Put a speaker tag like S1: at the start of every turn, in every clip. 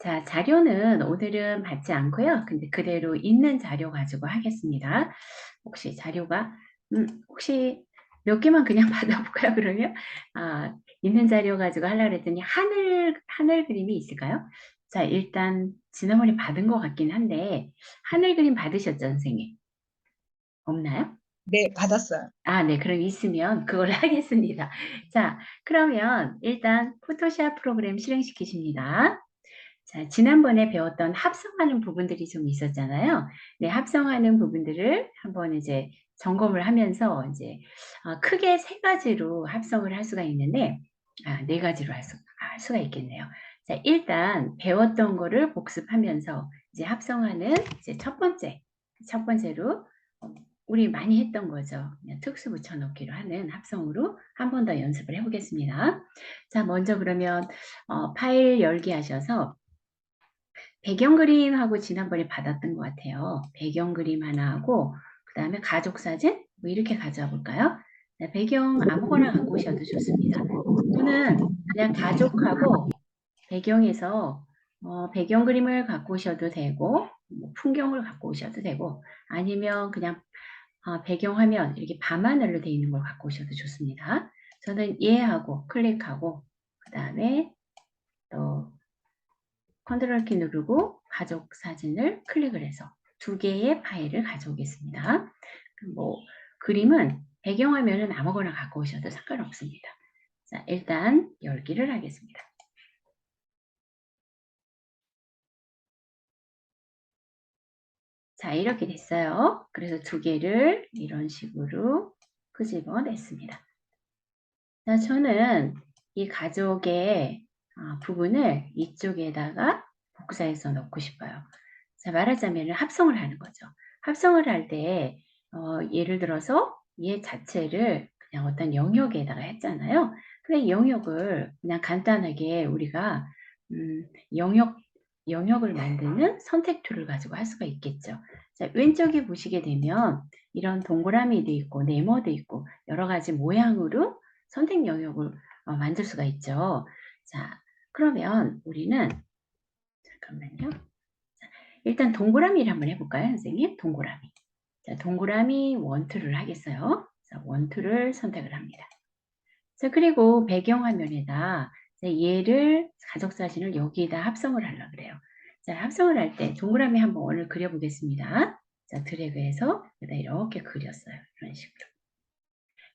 S1: 자, 자료는 오늘은 받지 않고요. 근데 그대로 있는 자료 가지고 하겠습니다. 혹시 자료가, 혹시 몇 개만 그냥 받아볼까요, 그러면? 아, 있는 자료 가지고 하려고 그랬더니 하늘 그림이 있을까요? 자, 일단 지난번에 받은 것 같긴 한데, 하늘 그림 받으셨죠, 선생님? 없나요?
S2: 네, 받았어요.
S1: 아, 네. 그럼 있으면 그걸 하겠습니다. 자, 그러면 일단 포토샵 프로그램 실행시키십니다. 자, 지난번에 배웠던 합성하는 부분들이 좀 있었잖아요. 네, 합성하는 부분들을 한번 이제 점검을 하면서 이제 크게 세 가지로 합성을 할 수가 있는데, 네 가지로 할 수가 있겠네요. 자, 일단 배웠던 거를 복습하면서 이제 합성하는 이제 첫 번째로 우리 많이 했던 거죠. 그냥 특수 붙여넣기로 하는 합성으로 한 번 더 연습을 해보겠습니다. 자, 먼저 그러면 파일 열기 하셔서 배경 그림하고 지난번에 받았던 것 같아요. 배경 그림 하나 하고 그 다음에 가족 사진 뭐 이렇게 가져와 볼까요? 네, 배경 아무거나 갖고 오셔도 좋습니다. 저는 그냥 가족하고 배경에서 배경 그림을 갖고 오셔도 되고 뭐 풍경을 갖고 오셔도 되고 아니면 그냥 배경화면 이렇게 밤하늘로 되어 있는 걸 갖고 오셔도 좋습니다. 저는 얘하고 클릭하고 그 다음에 또 컨트롤 키 누르고 가족 사진을 클릭을 해서 두 개의 파일을 가져오겠습니다. 뭐 그림은 배경화면은 아무거나 갖고 오셔도 상관없습니다. 자, 일단 열기를 하겠습니다. 자, 이렇게 됐어요. 그래서 두 개를 이런 식으로 끄집어 냈습니다. 자, 저는 이 가족의 부분을 이쪽에다가 복사해서 넣고 싶어요. 자, 말하자면 합성을 하는 거죠. 합성을 할 때 예를 들어서 얘 자체를 그냥 어떤 영역에다가 했잖아요. 근데 영역을 그냥 간단하게 우리가 음, 영역, 영역을 만드는 선택 툴을 가지고 할 수가 있겠죠. 자, 왼쪽에 보시게 되면 이런 동그라미도 있고 네모도 있고 여러 가지 모양으로 선택 영역을 만들 수가 있죠. 자, 그러면 우리는 잠깐만요. 자, 일단 동그라미를 한번 해볼까요, 선생님? 동그라미. 자, 동그라미 원투를 하겠어요. 자, 원투를 선택을 합니다. 자, 그리고 배경화면에다 얘를 가족 사진을 여기에다 합성을 하려고 그래요. 자, 합성을 할 때 동그라미 한번 원을 그려보겠습니다. 자, 드래그해서 이렇게 그렸어요. 이런 식으로.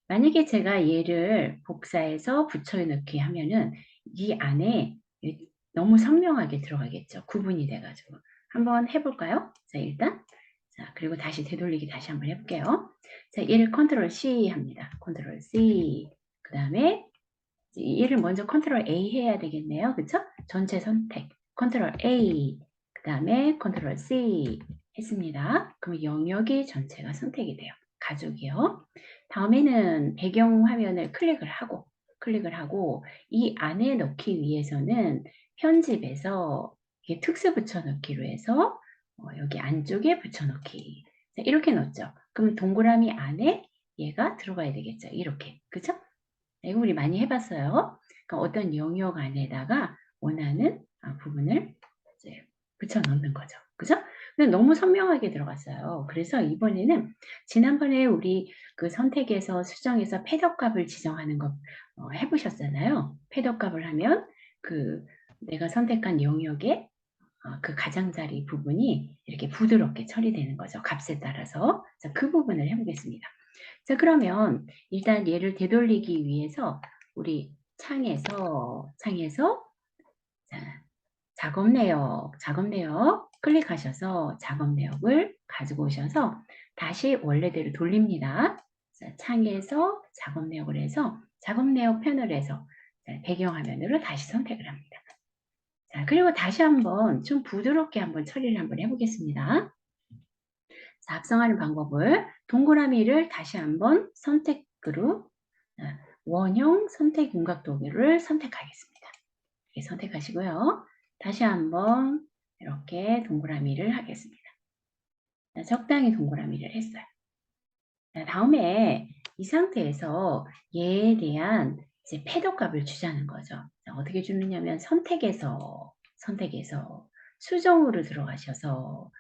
S1: 만약에 제가 얘를 복사해서 붙여넣기 하면은 이 안에 너무 선명하게 들어가겠죠. 구분이 돼가지고. 한번 해볼까요? 자, 일단. 자, 그리고 다시 되돌리기 다시 한번 해볼게요. 자, 얘를 컨트롤 C 합니다. 컨트롤 C. 그 다음에 얘를 먼저 컨트롤 A 해야 되겠네요. 그쵸? 전체 선택. 컨트롤 A. 그 다음에 컨트롤 C 했습니다. 그럼 영역이 전체가 선택이 돼요. 가족이요. 다음에는 배경 화면을 클릭을 하고 이 안에 넣기 위해서는 편집에서 특수 붙여넣기로 해서 여기 안쪽에 붙여넣기 이렇게 넣었죠. 그럼 동그라미 안에 얘가 들어가야 되겠죠. 이렇게. 그죠? 이거 우리 많이 해봤어요. 그러니까 어떤 영역 안에다가 원하는 부분을 이제 붙여 넣는 거죠. 그죠? 근데 너무 선명하게 들어갔어요. 그래서 이번에는 지난번에 우리 그 선택에서 수정해서 패더값을 지정하는 거 해보셨잖아요. 패더값을 하면 그 내가 선택한 영역에 그 가장자리 부분이 이렇게 부드럽게 처리되는 거죠. 값에 따라서. 자, 그 부분을 해보겠습니다. 자, 그러면 일단 얘를 되돌리기 위해서 우리 창에서 자, 작업 내역 클릭하셔서 작업 내역을 가지고 오셔서 다시 원래대로 돌립니다. 자, 창에서 작업 내역을 해서 작업 내역 패널 에서 배경화면으로 다시 선택을 합니다. 자, 그리고 다시 한번 좀 부드럽게 한번 처리를 한번 해보겠습니다. 자, 합성하는 방법을 동그라미를 다시 한번 선택으로 원형 선택 윤곽 도구를 선택하겠습니다. 이렇게 선택하시고요. 다시 한번 이렇게 동그라미를 하겠습니다. 자, 적당히 동그라미를 했어요. 자, 다음에 이 상태에서 얘에 대한 이제 패더 값을 주자는 거죠. 자, 어떻게 주느냐면 선택해서 수정으로 들어가셔서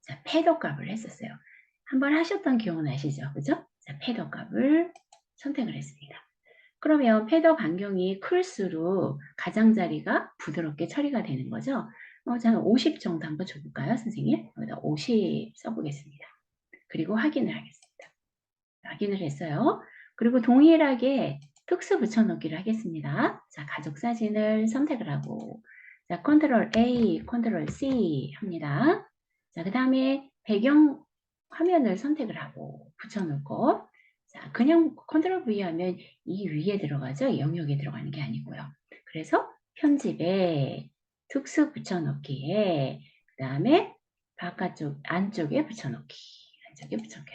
S1: 자, 패더 값을 했었어요. 한번 하셨던 기억나시죠? 그죠? 자, 패더 값을 선택을 했습니다. 그러면 패더 반경이 클수록 가장자리가 부드럽게 처리가 되는 거죠. 저는 50 정도 한번 줘볼까요, 선생님? 여기다 50 써보겠습니다. 그리고 확인을 하겠습니다. 확인을 했어요. 그리고 동일하게 특수 붙여넣기를 하겠습니다. 자, 가족 사진을 선택을 하고, 자, 컨트롤 A, 컨트롤 C 합니다. 자, 그 다음에 배경 화면을 선택을 하고 붙여놓고, 자, 그냥 컨트롤 V 하면 이 위에 들어가죠. 영역에 들어가는 게 아니고요. 그래서 편집에 특수 붙여넣기에, 그 다음에 바깥쪽, 안쪽에 붙여넣기, 안쪽에 붙여넣기.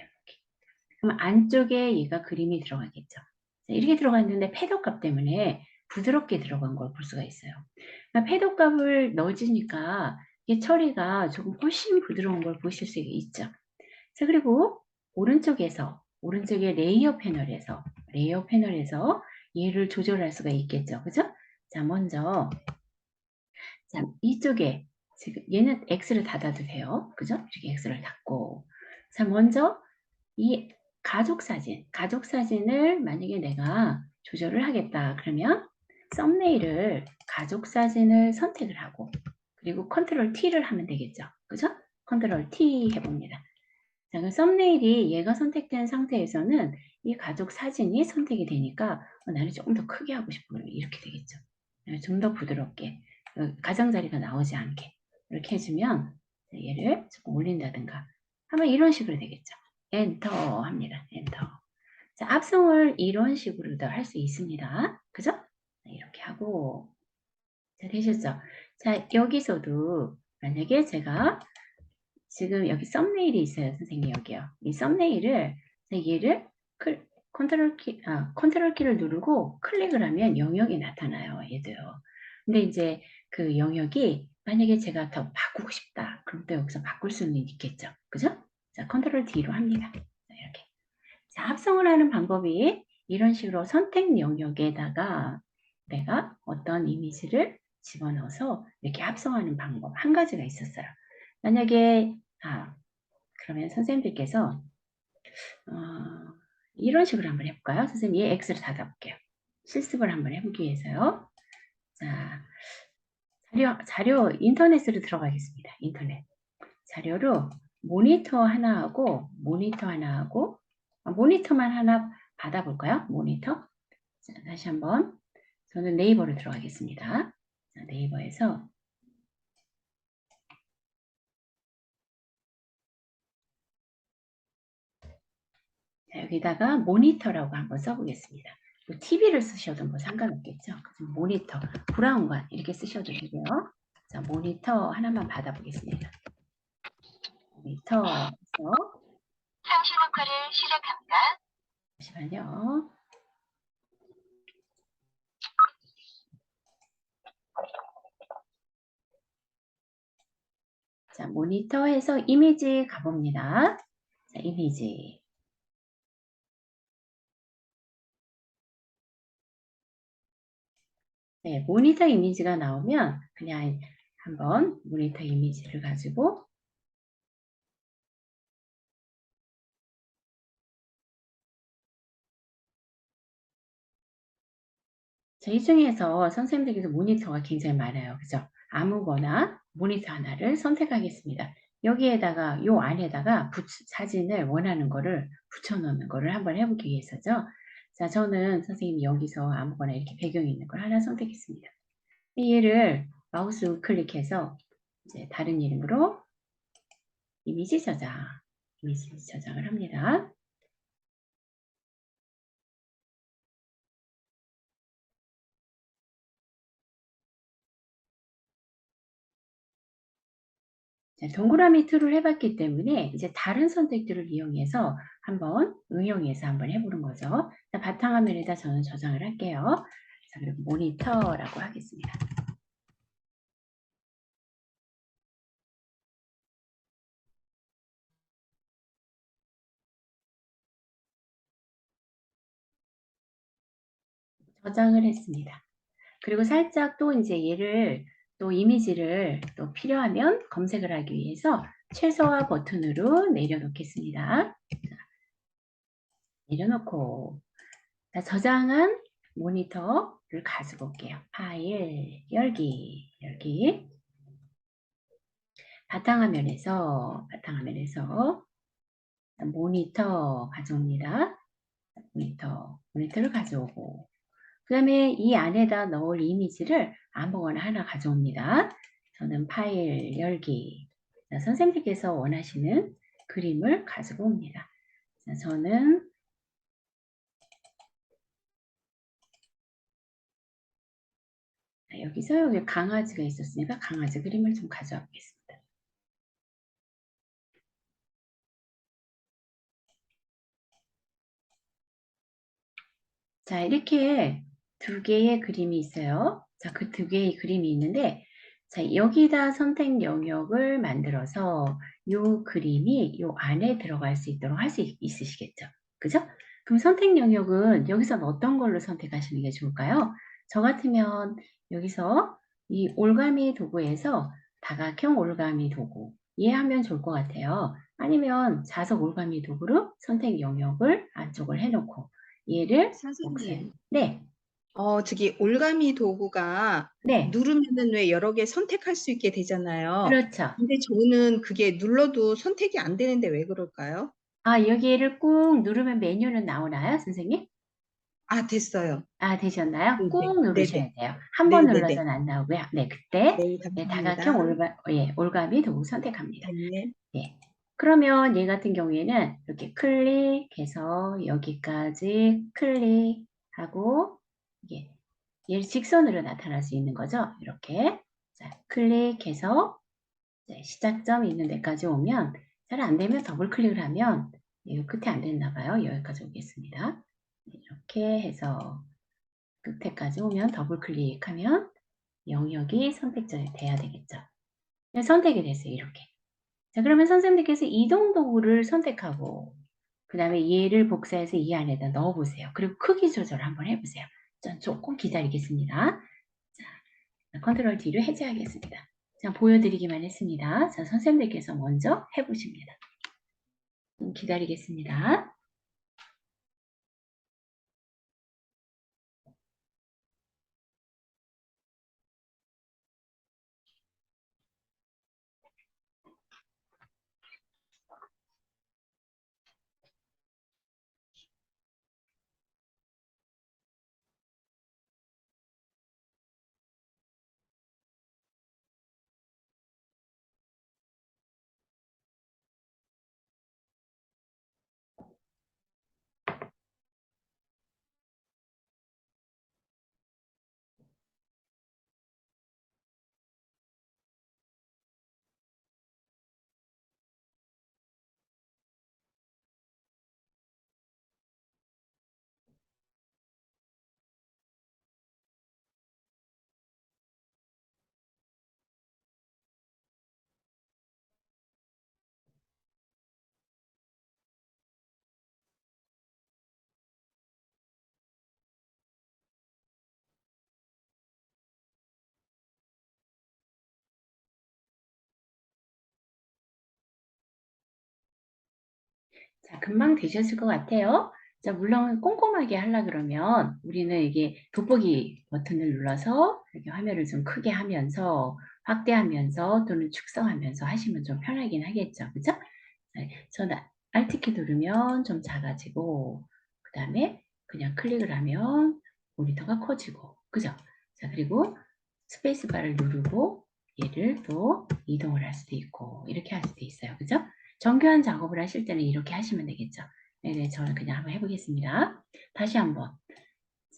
S1: 그럼 안쪽에 얘가 그림이 들어가겠죠. 이렇게 들어갔는데 패더 값 때문에 부드럽게 들어간 걸 볼 수가 있어요. 그러니까 패더 값을 넣어주니까 이 처리가 조금 훨씬 부드러운 걸 보실 수 있죠. 자, 그리고 오른쪽에 레이어 패널에서 얘를 조절할 수가 있겠죠. 그죠? 자, 먼저 자, 이쪽에 지금 얘는 X를 닫아도 돼요. 그죠? 이렇게 X를 닫고 자, 먼저 이 가족 사진을 만약에 내가 조절을 하겠다. 그러면 썸네일을 가족 사진을 선택을 하고 그리고 컨트롤 T를 하면 되겠죠. 그죠? 컨트롤 T 해봅니다. 자, 그 썸네일이 얘가 선택된 상태에서는 이 가족 사진이 선택이 되니까 나는 조금 더 크게 하고 싶어. 그러면 이렇게 되겠죠. 좀 더 부드럽게 가장자리가 나오지 않게 이렇게 해주면 얘를 조금 올린다든가 하면 이런 식으로 되겠죠. 엔터 합니다. 엔터. 자, 합성을 이런 식으로도 할 수 있습니다. 그죠? 이렇게 하고 자, 되셨죠? 자, 여기서도 만약에 제가 지금 여기 썸네일이 있어요. 선생님 여기요. 이 썸네일을 얘를 컨트롤 키를 누르고 클릭을 하면 영역이 나타나요. 얘도요. 근데 이제 그 영역이 만약에 제가 더 바꾸고 싶다. 그럼 또 여기서 바꿀 수는 있겠죠. 그죠? 자, 컨트롤 D로 합니다. 자, 이렇게. 자, 합성을 하는 방법이 이런 식으로 선택 영역에다가 내가 어떤 이미지를 집어넣어서 이렇게 합성하는 방법 한 가지가 있었어요. 만약에 그러면 선생님들께서 이런 식으로 한번 해볼까요? 선생님 얘 X를 닫아볼게요. 실습을 한번 해보기 위해서요. 자, 자료 인터넷으로 들어가겠습니다. 인터넷 자료로 모니터 하나하고 모니터만 하나 받아볼까요? 모니터. 자, 다시 한번 저는 네이버로 들어가겠습니다. 자, 네이버에서 자, 여기다가 모니터라고 한번 써보겠습니다. 뭐 TV를 쓰셔도 뭐 상관없겠죠. 모니터, 브라운관 이렇게 쓰셔도 되고요. 자, 모니터 하나만 받아보겠습니다. 모니터에서 상시 녹화를 시작합니다. 잠시만요. 자, 모니터에서 이미지 가봅니다. 자, 이미지. 네, 모니터 이미지가 나오면 그냥 한번 모니터 이미지를 가지고 자, 이 중에서 선생님들께서 모니터가 굉장히 많아요. 그죠? 아무거나 모니터 하나를 선택하겠습니다. 여기에다가 요 안에다가 사진을 원하는 거를 붙여넣는 거를 한번 해보기 위해서죠. 자, 저는 선생님 여기서 아무거나 이렇게 배경이 있는 걸 하나 선택했습니다. 얘를 마우스 우클릭해서 이제 다른 이름으로 이미지 저장을 합니다. 자, 동그라미 툴을 해봤기 때문에 이제 다른 선택들을 이용해서 한번 응용해서 한번 해보는 거죠. 자, 바탕화면에다 저는 저장을 할게요. 자, 그리고 모니터라고 하겠습니다. 저장을 했습니다. 그리고 살짝 또 이제 얘를 또 이미지를 또 필요하면 검색을 하기 위해서 최소화 버튼으로 내려놓겠습니다. 내려놓고 저장한 모니터를 가지고 올게요. 파일 열기 바탕화면에서 모니터 가져옵니다. 모니터를 가져오고 그 다음에 이 안에다 넣을 이미지를 아무거나 하나 가져옵니다. 저는 파일 열기 선생님께서 원하시는 그림을 가지고 옵니다. 저는 여기서 여기 강아지가 있었으니까 강아지 그림을 좀 가져와보겠습니다. 자, 이렇게 두 개의 그림이 있어요. 자, 그 두 개의 그림이 있는데, 자, 여기다 선택 영역을 만들어서 이 그림이 이 안에 들어갈 수 있도록 할 수 있으시겠죠? 그죠? 그럼 선택 영역은 여기서 어떤 걸로 선택하시는 게 좋을까요? 저 같으면 여기서 이 올가미 도구에서 다각형 올가미 도구 이해하면 좋을 것 같아요. 아니면 자석 올가미 도구로 선택 영역을 안쪽을 해놓고 얘를
S2: 선생님,
S1: 네,
S2: 저기 올가미 도구가
S1: 네,
S2: 누르면은 왜 여러 개 선택할 수 있게 되잖아요.
S1: 그렇죠.
S2: 근데 저는 그게 눌러도 선택이 안 되는데 왜 그럴까요?
S1: 아, 여기를 꾹 누르면 메뉴는 나오나요, 선생님?
S2: 아, 됐어요.
S1: 아, 되셨나요?
S2: 네네.
S1: 꾹
S2: 네네.
S1: 누르셔야 돼요. 한 번
S2: 네네네.
S1: 눌러서는 안 나오고요. 네, 그때
S2: 네,
S1: 네,
S2: 감사합니다.
S1: 다각형 올가미 도구 선택합니다.
S2: 네.
S1: 네. 그러면 얘 같은 경우에는 이렇게 클릭해서 여기까지 클릭하고 이게 얘를 직선으로 나타날 수 있는 거죠. 이렇게 자, 클릭해서 시작점이 있는 데까지 오면 잘 안 되면 더블 클릭을 하면 이 끝에 안 됐나 봐요. 여기까지 오겠습니다. 이렇게 해서 끝에까지 오면 더블 클릭하면 영역이 선택돼야 되겠죠. 네, 선택이 됐어요. 이렇게. 자, 그러면 선생님께서 이동 도구를 선택하고 그 다음에 얘를 복사해서 이 안에다 넣어보세요. 그리고 크기 조절을 한번 해보세요. 전 조금 기다리겠습니다. 자, 컨트롤 D로 해제하겠습니다. 자, 보여드리기만 했습니다. 자, 선생님들께서 먼저 해보십니다. 좀 기다리겠습니다. 자, 금방 되셨을 것 같아요. 자, 물론 꼼꼼하게 하려 그러면 우리는 이게 돋보기 버튼을 눌러서 이렇게 화면을 좀 크게 하면서 확대하면서 또는 축소하면서 하시면 좀 편하긴 하겠죠. 그죠? 저는 Alt키 누르면 좀 작아지고 그 다음에 그냥 클릭을 하면 모니터가 커지고 그죠? 자, 그리고 스페이스바를 누르고 얘를 또 이동을 할 수도 있고 이렇게 할 수도 있어요. 그죠? 정교한 작업을 하실 때는 이렇게 하시면 되겠죠. 네네, 저는 그냥 한번 해보겠습니다. 다시 한번.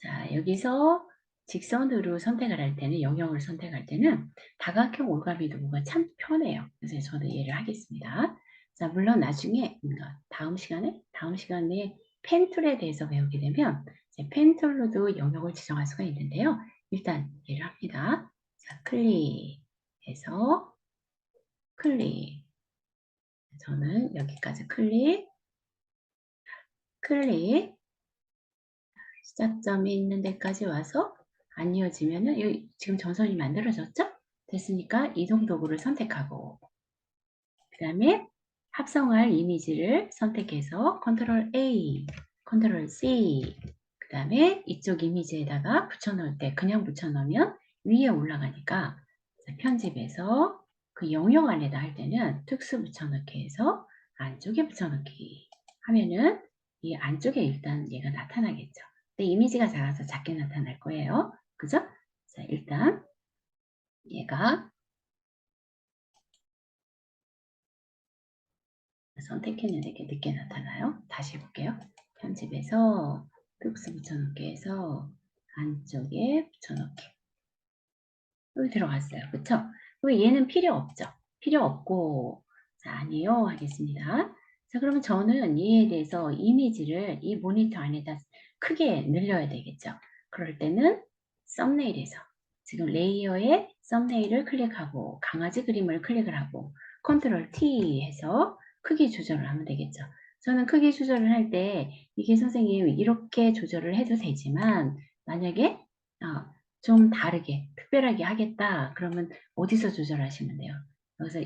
S1: 자, 여기서 직선으로 선택을 할 때는, 영역을 선택할 때는 다각형 올가미 도구가 참 편해요. 그래서 저는 얘를 하겠습니다. 자, 물론 나중에, 다음 시간에 펜 툴에 대해서 배우게 되면, 펜 툴로도 영역을 지정할 수가 있는데요. 일단 얘를 합니다. 자, 클릭해서, 클릭. 저는 여기까지 클릭, 시작점이 있는 데까지 와서 안 이어지면은 여기 지금 전선이 만들어졌죠? 됐으니까 이동 도구를 선택하고 그 다음에 합성할 이미지를 선택해서 컨트롤 A, 컨트롤 C 그 다음에 이쪽 이미지에다가 붙여넣을 때 그냥 붙여넣으면 위에 올라가니까 편집해서 그 영역 안에다 할 때는 특수 붙여넣기 해서 안쪽에 붙여넣기 하면은 이 안쪽에 일단 얘가 나타나겠죠. 근데 이미지가 작아서 작게 나타날 거예요. 그죠? 자, 일단 얘가 선택했는데 이렇게 늦게 나타나요. 다시 해볼게요. 편집해서 특수 붙여넣기 해서 안쪽에 붙여넣기. 여기 들어갔어요. 그쵸? 그럼 얘는 필요 없죠? 필요 없고 자, 아니요 하겠습니다. 자, 그러면 저는 얘에 대해서 이미지를 이 모니터 안에다 크게 늘려야 되겠죠? 그럴 때는 썸네일에서 지금 레이어에 썸네일을 클릭하고 강아지 그림을 클릭을 하고 컨트롤 T 해서 크기 조절을 하면 되겠죠. 저는 크기 조절을 할 때 이게 선생님 이렇게 조절을 해도 되지만 만약에 좀 다르게 특별하게 하겠다 그러면 어디서 조절하시면 돼요?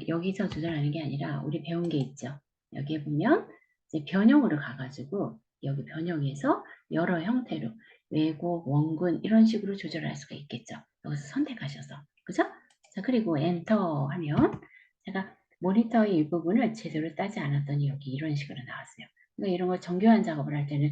S1: 여기서 조절하는 게 아니라 우리 배운 게 있죠. 여기에 보면 이제 변형으로 가가지고 여기 변형해서 여러 형태로 왜곡, 원근 이런 식으로 조절할 수가 있겠죠. 여기서 선택하셔서 그죠? 자 그리고 엔터 하면 제가 모니터의 이 부분을 제대로 따지 않았더니 여기 이런 식으로 나왔어요. 그러니까 이런 걸 정교한 작업을 할 때는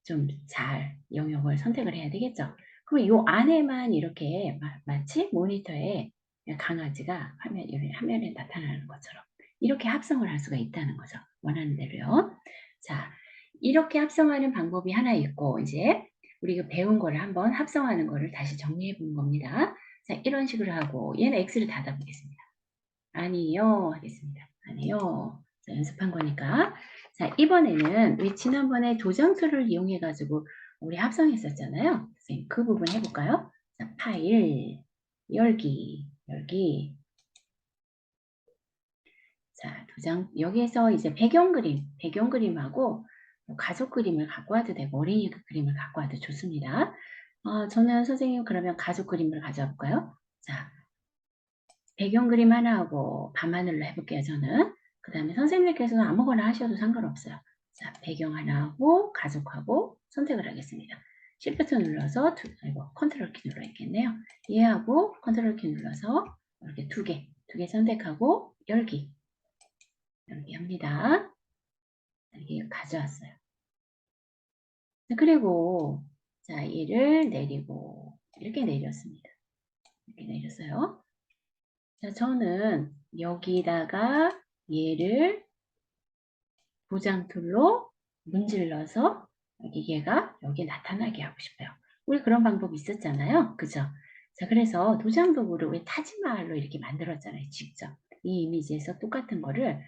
S1: 좀 잘 영역을 선택을 해야 되겠죠. 그럼 요 안에만 이렇게 마치 모니터에 강아지가 화면에 나타나는 것처럼 이렇게 합성을 할 수가 있다는 거죠. 원하는 대로요. 자, 이렇게 합성하는 방법이 하나 있고 이제 우리가 배운 거를 한번 합성하는 거를 다시 정리해 본 겁니다. 자, 이런 식으로 하고 얘는 X를 닫아보겠습니다. 아니요 하겠습니다. 아니요. 자, 연습한 거니까. 자, 이번에는 우리 지난번에 도장툴을 이용해 가지고 우리 합성했었잖아요. 선생님 그 부분 해볼까요? 자, 파일 열기 자, 여기에서 이제 배경 그림하고 뭐 가족 그림을 갖고 와도 되고 어린이 그림을 갖고 와도 좋습니다. 저는 선생님 그러면 가족 그림을 가져볼까요? 자, 배경 그림 하나 하고 밤하늘로 해볼게요, 저는. 그 다음에 선생님께서는 아무거나 하셔도 상관없어요. 자, 배경 하나 하고 가족하고 선택을 하겠습니다. Shift 눌러서 컨트롤 키 눌러있겠네요. 얘하고 컨트롤 키 눌러서 이렇게 두 개 선택하고 열기 합니다. 이렇게 가져왔어요. 그리고 자, 얘를 내리고 이렇게 내렸습니다. 이렇게 내렸어요. 자, 저는 여기다가 얘를 도장 툴로 문질러서 얘가 여기에 나타나게 하고 싶어요. 우리 그런 방법이 있었잖아요. 그죠? 자, 그래서 도장 도구를 우리 타지마할로 이렇게 만들었잖아요. 직접. 이 이미지에서 똑같은 거를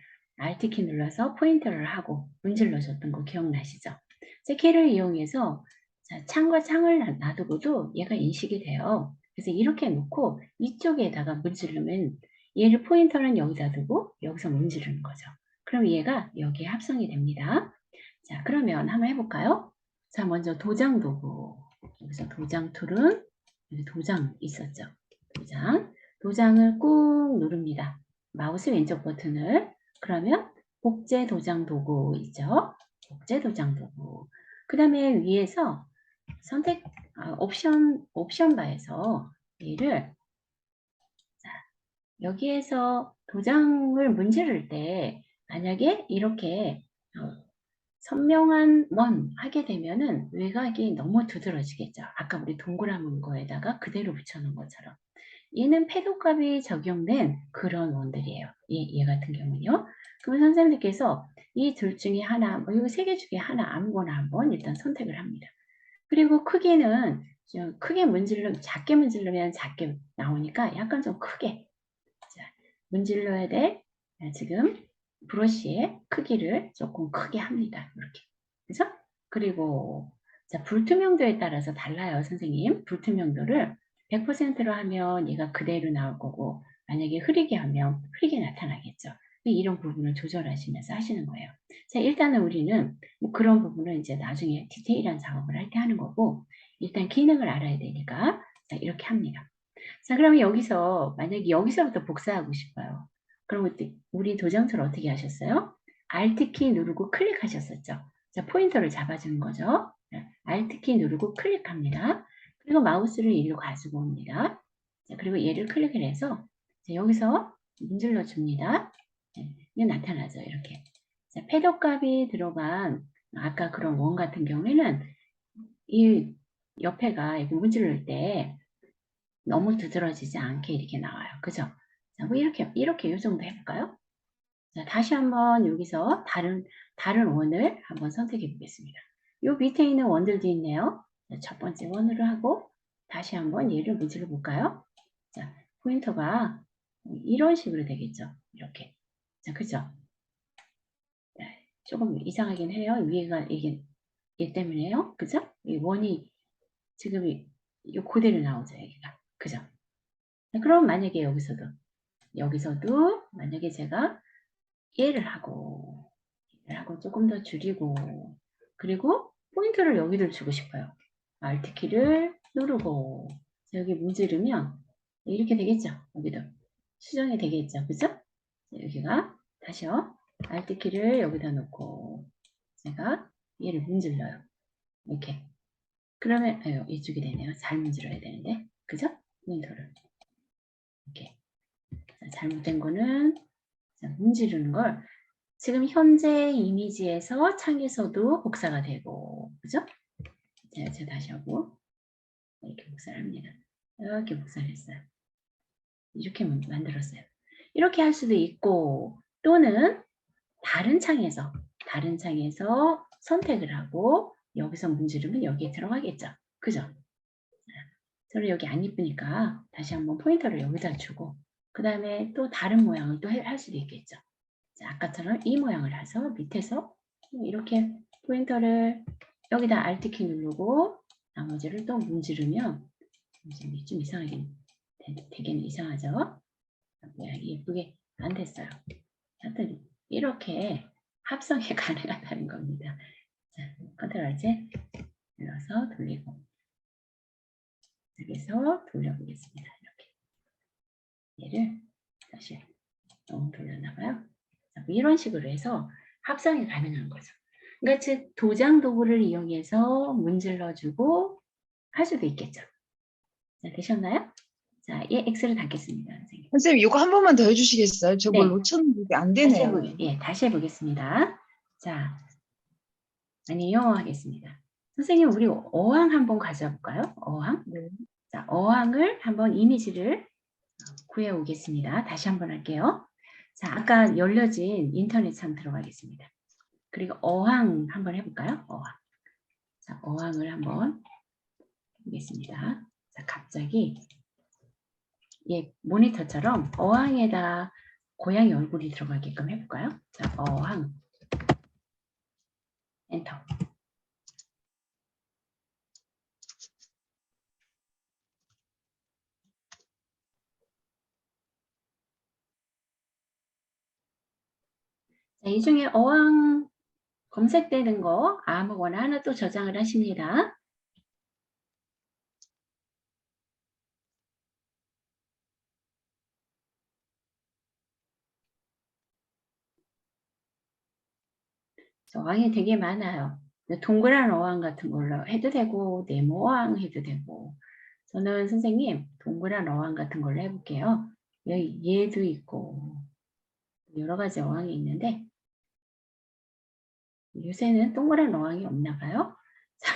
S1: Alt키 눌러서 포인터를 하고 문질러 줬던 거 기억나시죠? 자, 키를 이용해서 자, 창과 창을 놔두고도 얘가 인식이 돼요. 그래서 이렇게 놓고 이쪽에다가 문지르면 얘를 포인터는 여기다 두고 여기서 문지르는 거죠. 그럼 얘가 여기에 합성이 됩니다. 자, 그러면 한번 해볼까요? 자, 먼저 도장 도구. 여기서 도장 툴은 여기 도장 있었죠. 도장을 꾹 누릅니다. 마우스 왼쪽 버튼을. 그러면 복제 도장 도구 있죠. 복제 도장 도구. 그 다음에 위에서 선택 옵션 바에서 얘를 여기에서 도장을 문지를 때 만약에 이렇게 선명한 원 하게 되면은 외곽이 너무 두드러지겠죠. 아까 우리 동그란 거에다가 그대로 붙여놓은 것처럼. 얘는 패도값이 적용된 그런 원들이에요. 얘 같은 경우는요. 그러면 선생님께서 이 둘 중에 하나, 뭐 이 세 개 중에 하나 아무거나 한번 일단 선택을 합니다. 그리고 크기는 좀 작게 문지르면 작게 나오니까 약간 좀 크게 문질러야 돼. 지금 브러쉬의 크기를 조금 크게 합니다. 이렇게. 그죠? 그리고 자, 불투명도에 따라서 달라요, 선생님. 불투명도를 100%로 하면 얘가 그대로 나올 거고 만약에 흐리게 하면 흐리게 나타나겠죠. 이런 부분을 조절하시면서 하시는 거예요. 자, 일단은 우리는 뭐 그런 부분은 이제 나중에 디테일한 작업을 할 때 하는 거고 일단 기능을 알아야 되니까 자, 이렇게 합니다. 자, 그러면 여기서 만약에 여기서부터 복사하고 싶어요. 그럼 그때 우리 도장처럼 어떻게 하셨어요? Alt키 누르고 클릭하셨었죠. 자, 포인터를 잡아주는 거죠. Alt키 누르고 클릭합니다. 그리고 마우스를 이리로 가지고 옵니다. 자, 그리고 얘를 클릭을 해서 자, 여기서 문질러 줍니다. 이게 나타나죠. 이렇게. 자, 패더 값이 들어간 아까 그런 원 같은 경우에는 이 옆에가 이렇게 문지를 때 너무 두드러지지 않게 이렇게 나와요. 그죠? 자, 뭐 이렇게 이 정도 해볼까요? 자, 다시 한번 여기서 다른 원을 한번 선택해 보겠습니다. 요 밑에 있는 원들도 있네요. 자, 첫 번째 원으로 하고 다시 한번 얘를 문질러 볼까요? 자, 포인터가 이런 식으로 되겠죠. 이렇게. 자, 그죠? 네, 조금 이상하긴 해요. 위에가 이게 얘 때문에요. 그죠? 이 원이 지금 이 그대로 나오죠. 여기가. 그죠? 네, 그럼 만약에 여기서도 만약에 제가 얘를 하고 조금 더 줄이고 그리고 포인트를 여기를 주고 싶어요. Alt키를 누르고 여기 문지르면 이렇게 되겠죠. 여기도 수정이 되겠죠. 그죠? 여기가 다시요. Alt키를 여기다 놓고 제가 얘를 문질러요. 이렇게. 그러면 이쪽이 되네요. 잘 문질러야 되는데. 그죠? 포인터를. 이렇게. 자, 잘못된 거는 자, 문지르는 걸 지금 현재 이미지에서 창에서도 복사가 되고 그죠? 자, 제가 다시 하고 이렇게 복사를 합니다. 이렇게 복사를 했어요. 이렇게 만들었어요. 이렇게 할 수도 있고 또는 다른 창에서 선택을 하고 여기서 문지르면 여기에 들어가겠죠. 그죠? 저는 여기 안 이쁘니까 다시 한번 포인터를 여기다 주고 그 다음에 또 다른 모양을 또 할 수도 있겠죠. 자, 아까처럼 이 모양을 해서 밑에서 이렇게 포인터를 여기다 Alt키 누르고 나머지를 또 문지르면 좀 이상하게 되게는 이상하죠. 모양이 예쁘게 안 됐어요. 하여튼 이렇게 합성이 가능하다는 겁니다. 자, 컨트롤 Z 눌러서 돌리고 여기서 돌려보겠습니다. 이렇게 얘를 다시 너무 돌렸나봐요. 이런 식으로 해서 합성이 가능한 거죠. 그러니까 즉 도장 도구를 이용해서 문질러주고 할 수도 있겠죠. 자, 되셨나요? 자, 예, X를 닫겠습니다, 선생님.
S3: 선생님, 이거 한 번만 더 해주시겠어요? 저 뭘
S1: 네.
S3: 놓쳤는데 이게 안
S1: 다시
S3: 되네요.
S1: 다시 해보겠습니다. 자, 아니요, 하겠습니다. 선생님, 우리 어항 한번 가져볼까요? 어항.
S3: 네.
S1: 자, 어항을 한번 이미지를 구해오겠습니다. 다시 한번 할게요. 자, 아까 열려진 인터넷 창 들어가겠습니다. 그리고 어항 한번 해볼까요? 어항. 자, 어항을 한번 보겠습니다. 자, 갑자기 예, 모니터처럼 어항에다 고양이 얼굴이 들어가게끔 해볼까요? 자, 어항 엔터. 자, 이 중에 어항 검색되는 거 아무거나 하나 또 저장을 하십니다. 어항이 되게 많아요. 동그란 어항 같은 걸로 해도 되고 네모 어항 해도 되고 저는 선생님 동그란 어항 같은 걸로 해볼게요. 여기 얘도 있고 여러 가지 어항이 있는데 요새는 동그란 어항이 없나 봐요. 자,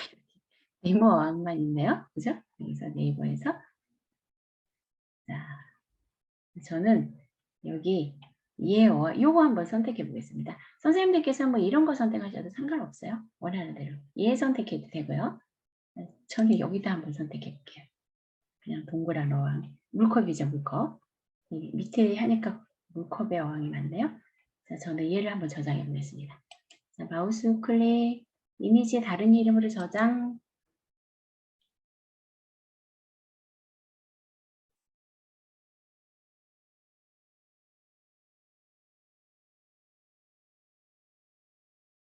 S1: 네모 어항만 있네요. 그죠? 여기서 네이버에서 자, 저는 여기 요거 한번 선택해 보겠습니다. 선생님들께서 뭐 이런 거 선택하셔도 상관없어요. 원하는 대로. 얘 선택해도 되고요. 저는 여기다 한번 선택해 볼게요. 그냥 동그란 어항. 물컵이죠, 물컵. 밑에 하니까 물컵의 어항이 많네요. 자, 저는 얘를 한번 저장해 보겠습니다. 자, 마우스 우클릭, 이미지 다른 이름으로 저장.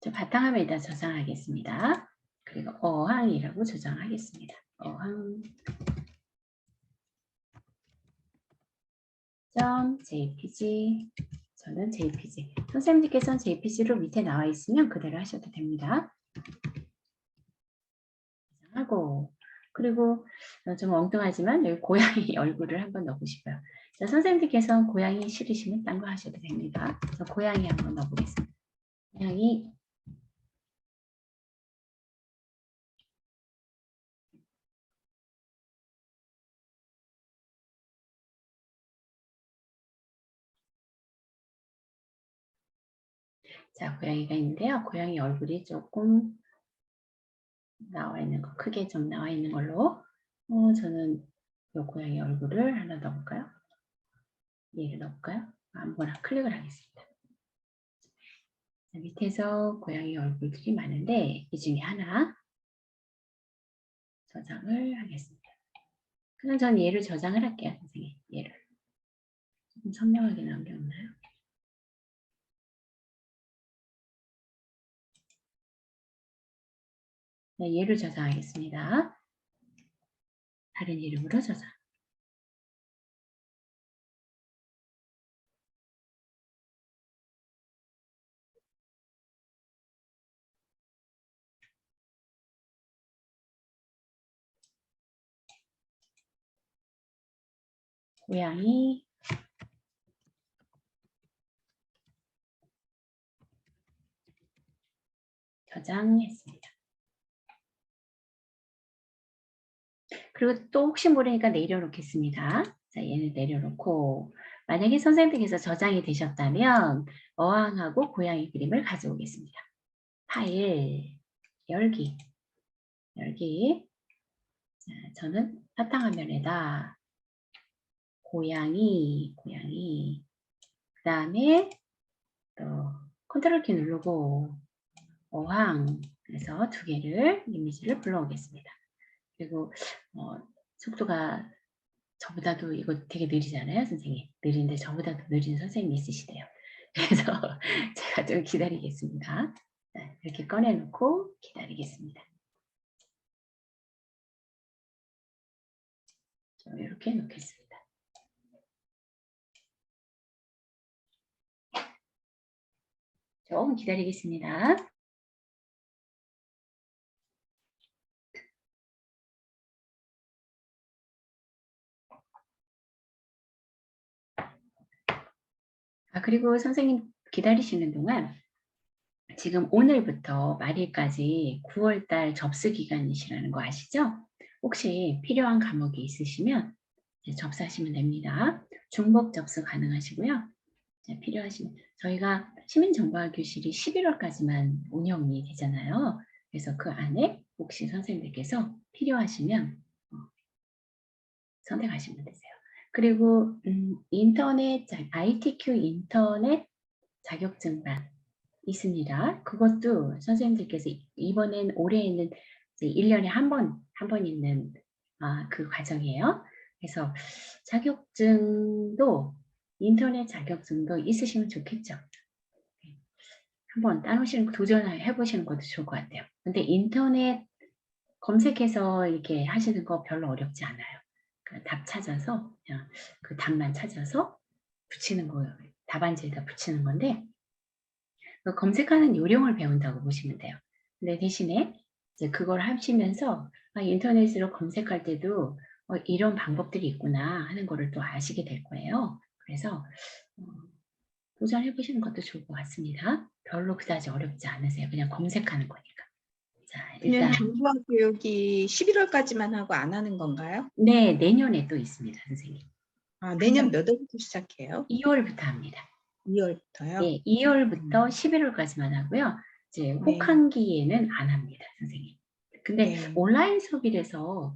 S1: 저 바탕화면에다 저장하겠습니다. 그리고 어항이라고 저장하겠습니다. 어항. .jpg, 저는 jpg. 선생님께서는 jpg로 밑에 나와 있으면 그대로 하셔도 됩니다. 하고 그리고 좀 엉뚱하지만 여기 고양이 얼굴을 한번 넣어보시고요. 자, 선생님께서는 고양이 싫으시면 딴 거 하셔도 됩니다. 그래서 고양이 한번 넣어보겠습니다. 고양이 자, 고양이가 있는데요. 고양이 얼굴이 조금 나와 있는 거, 크게 좀 나와 있는 걸로 저는 이 고양이 얼굴을 하나 넣어볼까요? 얘를 넣어볼까요? 아무거나 클릭을 하겠습니다. 자, 밑에서 고양이 얼굴들이 많은데 이 중에 하나 저장을 하겠습니다. 그럼 전 얘를 저장을 할게요, 선생님. 얘를. 좀 선명하게 나온 게 없나요? 네, 얘를 저장하겠습니다. 다른 이름으로 저장. 고양이 저장했습니다. 그리고 또 혹시 모르니까 내려놓겠습니다. 자, 얘는 내려놓고 만약에 선생님께서 저장이 되셨다면 어항하고 고양이 그림을 가져오겠습니다. 파일 열기 자, 저는 바탕화면에다 고양이 그 다음에 또 컨트롤 키 누르고 어항 그래서 두 개를 이미지를 불러오겠습니다. 그리고 속도가 저보다도 이거 되게 느리잖아요, 선생님. 느린데 저보다도 느린 선생님이 있으시대요. 그래서 제가 좀 기다리겠습니다. 자, 이렇게 꺼내놓고 기다리겠습니다. 좀 이렇게 놓겠습니다. 조금 기다리겠습니다. 그리고 선생님 기다리시는 동안 지금 오늘부터 말일까지 9월달 접수 기간이시라는 거 아시죠? 혹시 필요한 과목이 있으시면 이제 접수하시면 됩니다. 중복 접수 가능하시고요. 필요하신 저희가 시민정보화 교실이 11월까지만 운영이 되잖아요. 그래서 그 안에 혹시 선생님들께서 필요하시면 선택하시면 되세요. 그리고 인터넷 ITQ 인터넷 자격증반 있습니다. 그것도 선생님들께서 이번엔 올해에는 이제 1년에 한 번 있는 그 과정이에요. 그래서 자격증도 인터넷 자격증도 있으시면 좋겠죠. 한번 따놓으시는 도전해 보시는 것도 좋을 것 같아요. 근데 인터넷 검색해서 이렇게 하시는 거 별로 어렵지 않아요. 그 답 찾아서 그냥 그 답만 찾아서 붙이는 거예요. 답안지에다 붙이는 건데 그 검색하는 요령을 배운다고 보시면 돼요. 근데 대신에 이제 그걸 하시면서 인터넷으로 검색할 때도 이런 방법들이 있구나 하는 거를 또 아시게 될 거예요. 그래서 도전해 보시는 것도 좋을 것 같습니다. 별로 그다지 어렵지 않으세요. 그냥 검색하는 거니까. 자,
S2: 그냥
S1: 일단
S2: 정보화 교육이 11월까지만 하고 안 하는 건가요?
S1: 네, 내년에 또 있습니다, 선생님.
S2: 내년 몇 월부터 시작해요?
S1: 2월부터 합니다.
S2: 2월부터요?
S1: 네, 2월부터 11월까지만 하고요. 이제
S2: 네.
S1: 혹한기에는 안 합니다, 선생님. 근데
S2: 네.
S1: 온라인 수업이라서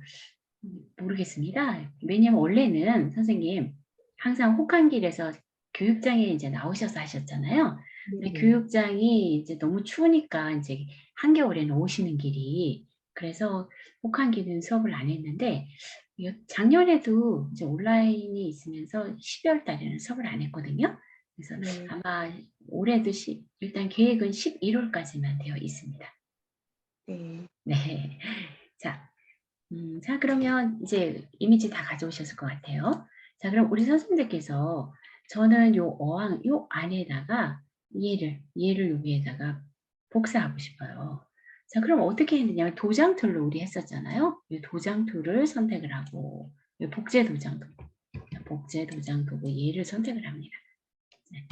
S1: 모르겠습니다. 왜냐면 원래는 선생님 항상 혹한길에서 교육장에 이제 나오셔서 하셨잖아요. 근데
S2: 네.
S1: 교육장이 이제 너무 추우니까 이제 한겨울에는 오시는 길이 그래서 혹한길은 수업을 안 했는데 작년에도 이제 온라인이 있으면서 12월 달에는 수업을 안 했거든요. 그래서
S2: 네.
S1: 아마 올해도 일단 계획은 11월까지만 되어 있습니다.
S2: 네.
S1: 네. 자, 자, 그러면 이제 이미지 다 가져오셨을 것 같아요. 자, 그럼 우리 선생님들께서 저는 요 어항 요 안에다가 얘를 여기에다가 복사하고 싶어요. 자, 그럼 어떻게 했느냐면 도장 툴로 우리 했었잖아요. 이 도장 툴을 선택을 하고 이 복제 도장 도구 얘를 선택을 합니다. 네.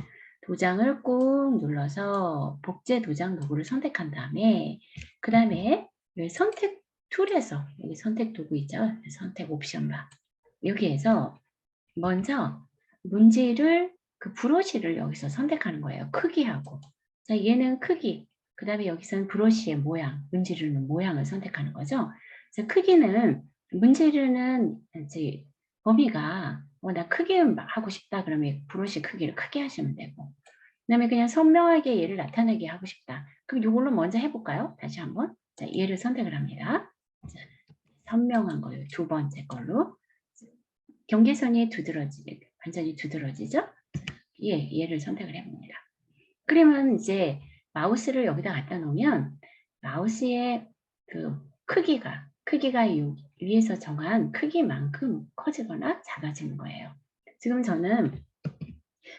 S1: 도장을 꾹 눌러서 복제 도장 도구를 선택한 다음에 그 다음에 선택 툴에서 여기 선택 도구 있죠? 선택 옵션 바 여기에서 먼저 문지를 그 브러쉬를 여기서 선택하는 거예요. 크기하고. 자, 얘는 크기. 그 다음에 여기서는 브러쉬의 모양, 문지르는 모양을 선택하는 거죠. 자, 크기는 문지르는 이제 범위가 나 크게 하고 싶다 그러면 브러쉬 크기를 크게 하시면 되고 그다음에 그냥 선명하게 얘를 나타내게 하고 싶다. 그럼 이걸로 먼저 해볼까요? 다시 한번. 자, 얘를 선택을 합니다. 자, 선명한 거요. 두 번째 걸로. 경계선이 완전히 두드러지죠? 얘를 선택을 해봅니다. 그러면 이제 마우스를 여기다 갖다 놓으면 마우스의 그 크기가 위에서 정한 크기만큼 커지거나 작아지는 거예요. 지금 저는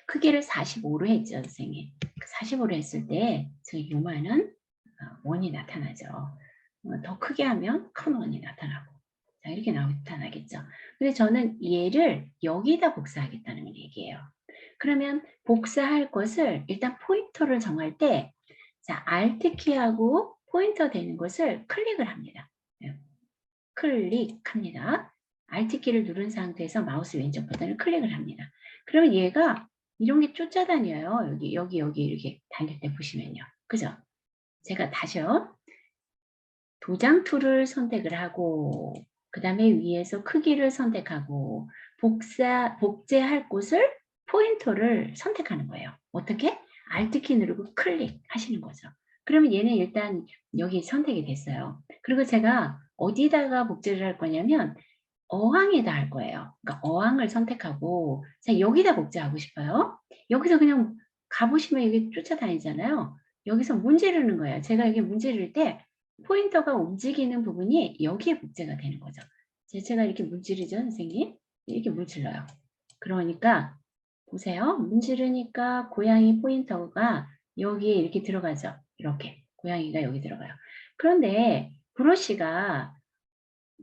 S1: 크기를 45로 했죠, 선생님. 45로 했을 때 저희 요만한 원이 나타나죠. 더 크게 하면 큰 원이 나타나고 자, 이렇게 나타나겠죠. 근데 저는 얘를 여기다 복사하겠다는 얘기예요. 그러면 복사할 것을 일단 포인터를 정할 때 자, Alt키하고 포인터 되는 것을 클릭을 합니다. 클릭합니다. Alt키를 누른 상태에서 마우스 왼쪽 버튼을 클릭을 합니다. 그러면 얘가 이런 게 쫓아다녀요. 여기 이렇게 다닐 때 보시면요. 그죠? 제가 다시요. 도장 툴을 선택을 하고 그 다음에 위에서 크기를 선택하고 복제할 곳을 포인터를 선택하는 거예요. 어떻게? Alt키 누르고 클릭하시는 거죠. 그러면 얘는 일단 여기 선택이 됐어요. 그리고 제가 어디다가 복제를 할 거냐면 어항에다 할 거예요. 그러니까 어항을 선택하고 자, 여기다 복제하고 싶어요. 여기서 그냥 가보시면 여기 쫓아다니잖아요. 여기서 문지르는 거예요. 제가 여기 문지를 때 포인터가 움직이는 부분이 여기에 복제가 되는 거죠. 제가 이렇게 문지르죠, 선생님? 이렇게 문질러요. 그러니까 보세요. 문지르니까 고양이 포인터가 여기에 이렇게 들어가죠. 이렇게 고양이가 여기 들어가요. 그런데 브러쉬가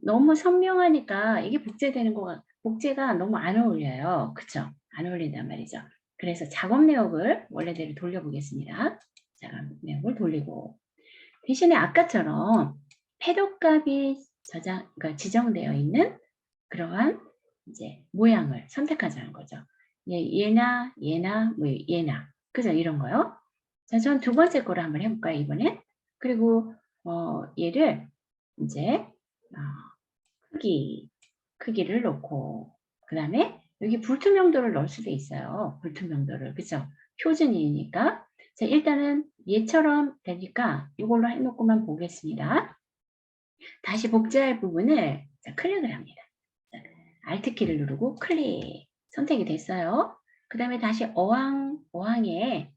S1: 너무 선명하니까 이게 복제가 너무 안 어울려요. 그쵸? 안 어울린단 말이죠. 그래서 작업 내역을 원래대로 돌려보겠습니다. 작업 내역을 돌리고 대신에 아까처럼 패드값이 그러니까 지정되어 있는 그러한 이제 모양을 선택하자는 거죠. 얘나 뭐 얘나 그죠? 이런 거요. 자, 전 두 번째 거를 한번 해볼까요? 이번에 그리고 얘를 이제 크기를 놓고 그 다음에 여기 불투명도를 넣을 수도 있어요. 불투명도를 그죠? 표준이니까 자, 일단은 얘처럼 되니까 이걸로 해놓고만 보겠습니다. 다시 복제할 부분을 자, 클릭을 합니다. Alt키를 누르고 클릭 선택이 됐어요. 그 다음에 다시 어항에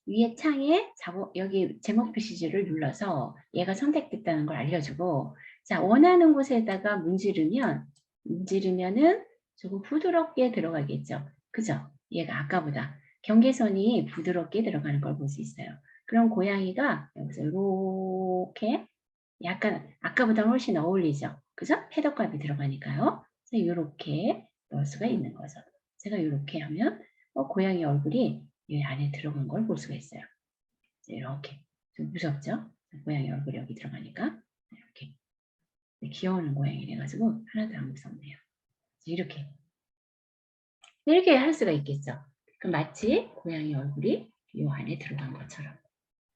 S1: 위에 창에 여기 제목 표시지를 눌러서 얘가 선택됐다는 걸 알려주고 자, 원하는 곳에다가 문지르면은 조금 부드럽게 들어가겠죠. 그죠? 얘가 아까보다 경계선이 부드럽게 들어가는 걸 볼 수 있어요. 그럼 고양이가 여기서 이렇게 약간 아까보다 훨씬 어울리죠. 그죠? 패더값이 들어가니까요. 그래서 이렇게 넣을 수가 있는 거죠. 제가 이렇게 하면 고양이 얼굴이 이 안에 들어간 걸 볼 수가 있어요. 이렇게 좀 무섭죠? 고양이 얼굴이 여기 들어가니까 이렇게 귀여운 고양이래 가지고 하나도 안 무섭네요. 이렇게 할 수가 있겠죠. 그럼 마치 고양이 얼굴이 이 안에 들어간 것처럼.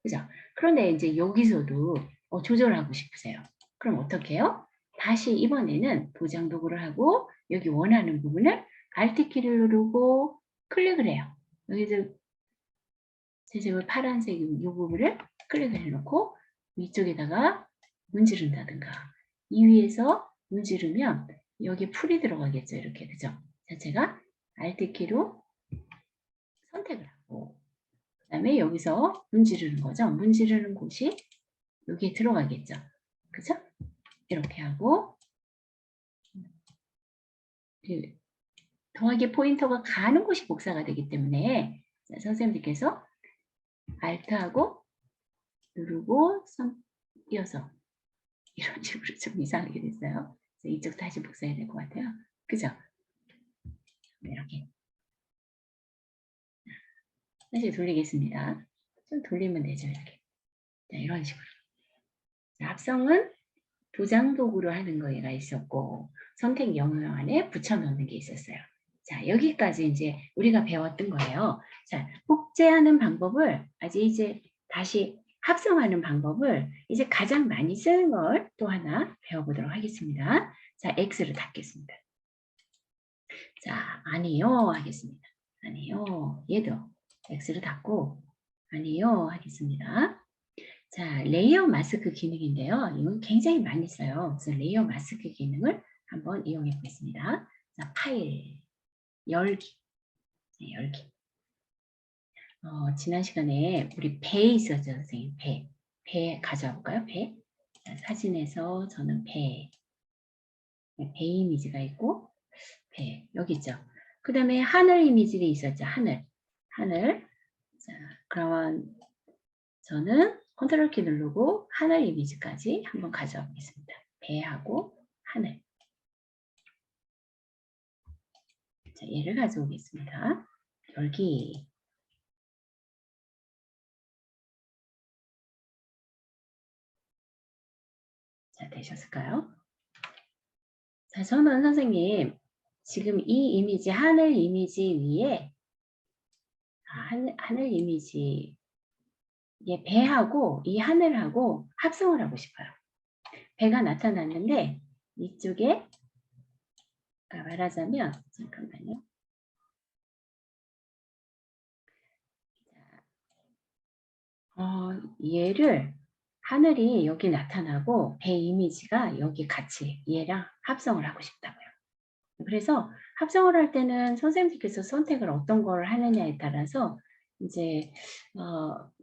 S1: 그죠? 그런데 이제 여기서도 조절하고 싶으세요. 그럼 어떻게 해요? 다시 이번에는 도장 도구를 하고 여기 원하는 부분을 Alt키를 누르고 클릭을 해요. 여기서 제가 파란색 이 부분을 클릭을 해놓고 위쪽에다가 문지른다든가 이 위에서 문지르면 여기 풀이 들어가겠죠. 이렇게 그죠? 자, 제가 Alt키로 선택을 하고 그 다음에 여기서 문지르는 거죠. 문지르는 곳이 여기에 들어가겠죠. 그죠? 이렇게 하고 더하기 포인터가 가는 곳이 복사가 되기 때문에 자, 선생님들께서 Alt하고 누르고 손 띄어서 이런 식으로 좀 이상하게 됐어요. 그래서 이쪽 다시 복사해야 될 것 같아요. 그죠? 이렇게 다시 돌리겠습니다. 좀 돌리면 되죠. 이렇게. 자, 이런 식으로. 자, 합성은 도장 도구로 하는 거가 있었고 선택 영역 안에 붙여넣는 게 있었어요. 자, 여기까지 이제 우리가 배웠던 거예요. 자, 복제하는 방법을 아직 이제 다시 합성하는 방법을 이제 가장 많이 쓰는 걸 또 하나 배워보도록 하겠습니다. 자, X를 닫겠습니다. 자, 아니요 하겠습니다. 아니요. 얘도 X를 닫고 아니요 하겠습니다. 자, 레이어 마스크 기능인데요. 이건 굉장히 많이 써요. 그래서 레이어 마스크 기능을 한번 이용해 보겠습니다. 자, 파일, 열기. 네, 열기. 지난 시간에 우리 배 있었죠, 선생님. 배. 배 가져와 볼까요? 배. 자, 사진에서 저는 배. 네, 배 이미지가 있고, 배. 여기 있죠. 그 다음에 하늘 이미지가 있었죠. 하늘. 하늘. 자, 그러면 저는 컨트롤 키 누르고 하늘 이미지까지 한번 가져와 보겠습니다. 배하고 하늘. 자, 얘를 가져오겠습니다. 열기. 자, 되셨을까요? 자, 저는 선생님 지금 이 이미지, 하늘 이미지 위에 하늘 이미지 예, 배하고 이 하늘하고 합성을 하고 싶어요. 배가 나타났는데 이쪽에 말하자면 잠깐만요. 얘를 하늘이 여기 나타나고 배 이미지가 여기 같이 얘랑 합성을 하고 싶다고요. 그래서 합성을 할 때는 선생님께서 선택을 어떤 걸 하느냐에 따라서 이제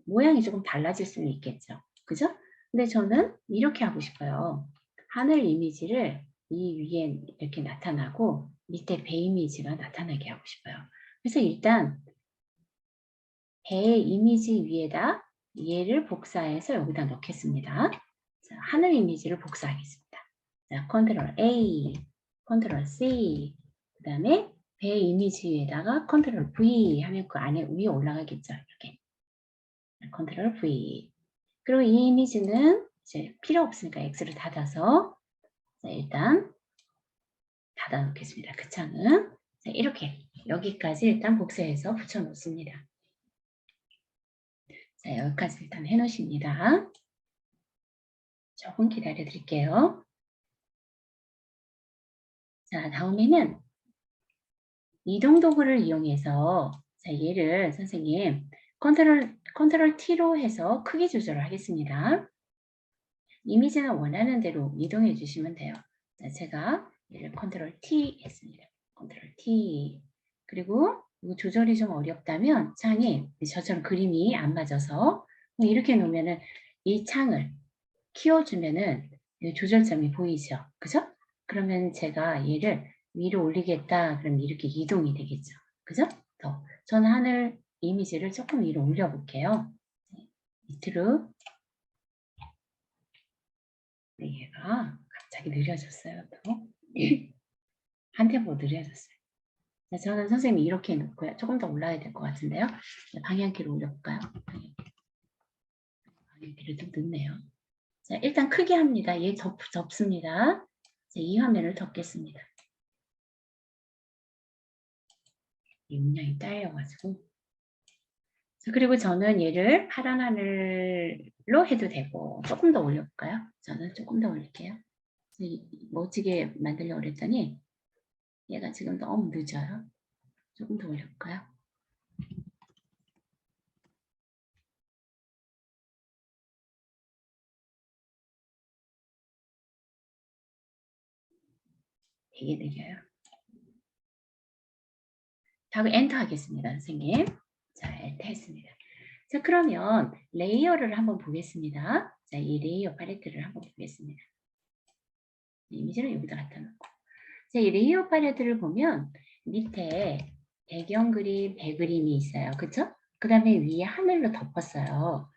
S1: 모양이 조금 달라질 수는 있겠죠. 그죠? 근데 저는 이렇게 하고 싶어요. 하늘 이미지를 이 위에 이렇게 나타나고 밑에 배 이미지가 나타나게 하고 싶어요. 그래서 일단 배 이미지 위에다 얘를 복사해서 여기다 넣겠습니다. 자, 하늘 이미지를 복사하겠습니다. 자, 컨트롤 A, 컨트롤 C, 그 다음에 배 이미지 위에다가 컨트롤 V 하면 그 안에 위에 올라가겠죠. 이렇게. 컨트롤 V. 그리고 이 이미지는 이제 필요 없으니까 X를 닫아서 자, 일단 닫아 놓겠습니다. 그 창은. 자, 이렇게 여기까지 일단 복사해서 붙여 놓습니다. 자, 여기까지 일단 해 놓으십니다. 조금 기다려 드릴게요. 자, 다음에는 이동 도구를 이용해서 자, 얘를 선생님 컨트롤 T로 해서 크기 조절을 하겠습니다. 이미지는 원하는 대로 이동해 주시면 돼요. 자, 제가 얘를 컨트롤 T 했습니다. 컨트롤 T. 그리고 이거 조절이 좀 어렵다면 창이 저처럼 그림이 안 맞아서 이렇게 놓으면은 이 창을 키워주면은 조절점이 보이죠. 그죠? 그러면 제가 얘를 위로 올리겠다. 그럼 이렇게 이동이 되겠죠. 그죠? 더. 저는 하늘 이미지를 조금 위로 올려볼게요. 밑으로. 네, 얘가 갑자기 느려졌어요. 또. 한 템포 느려졌어요. 자, 저는 선생님이 이렇게 해놓고요. 조금 더 올라야 될 것 같은데요. 방향키를 올려볼까요? 방향키를 좀 늦네요. 자, 일단 크게 합니다. 얘 접습니다. 자, 이 화면을 덮겠습니다. 이 음량이 딸려가지고. 자, 그리고 저는 얘를 파란 하늘로 해도 되고 조금 더 올려볼까요? 저는 조금 더 올릴게요. 멋지게 만들려고 그랬더니 얘가 지금 너무 늦어요. 조금 더 올려볼까요? 되게 느려요. 다음 엔터 하겠습니다, 선생님. 자, 엔터 했습니다. 자, 그러면 레이어를 한번 보겠습니다. 자, 이 레이어 팔레트를 한번 보겠습니다. 이미지를 여기다 갖다 놓고. 자, 이 레이어 팔레트를 보면 밑에 배경 그림, 배그림이 있어요. 그쵸? 그 다음에 위에 하늘로 덮었어요.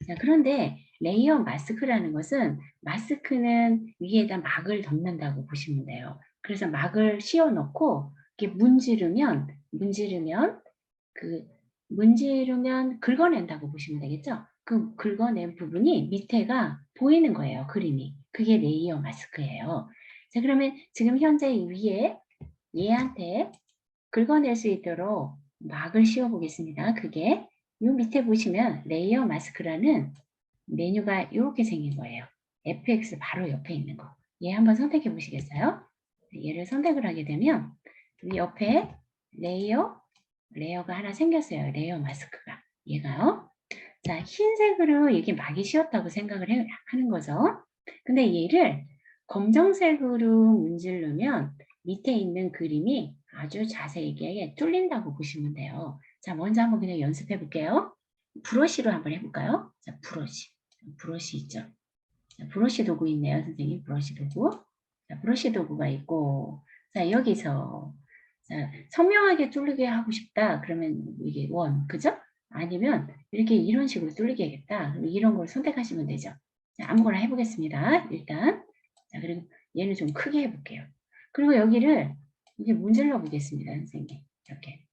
S1: 자, 그런데 레이어 마스크라는 것은 마스크는 위에다 막을 덮는다고 보시면 돼요. 그래서 막을 씌워놓고 이렇게 문지르면 긁어낸다고 보시면 되겠죠? 그 긁어낸 부분이 밑에가 보이는 거예요. 그림이. 그게 레이어 마스크예요. 자, 그러면 지금 현재 위에 얘한테 긁어낼 수 있도록 막을 씌워 보겠습니다. 그게 요 밑에 보시면 레이어 마스크라는 메뉴가 이렇게 생긴 거예요. FX 바로 옆에 있는 거. 얘 한번 선택해 보시겠어요? 얘를 선택을 하게 되면 이 옆에 레이어가 하나 생겼어요. 레이어 마스크가. 얘가요. 자, 흰색으로 이게 막이 씌웠다고 생각을 하는 거죠. 근데 얘를 검정색으로 문지르면 밑에 있는 그림이 아주 자세하게 뚫린다고 보시면 돼요. 자, 먼저 한번 그냥 연습해 볼게요. 브러쉬로 한번 해볼까요? 자, 브러쉬 있죠? 자, 브러쉬 도구 있네요, 선생님. 브러쉬 도구. 자, 브러쉬 도구가 있고, 자, 여기서, 자, 선명하게 뚫리게 하고 싶다. 그러면 이게 원, 그죠? 아니면 이렇게 이런 식으로 뚫리게 하겠다. 그럼 이런 걸 선택하시면 되죠. 자, 아무거나 해보겠습니다. 일단. 자, 그리고 얘는 좀 크게 해볼게요. 그리고 여기를 이게 문질러 보겠습니다, 선생님. 이렇게.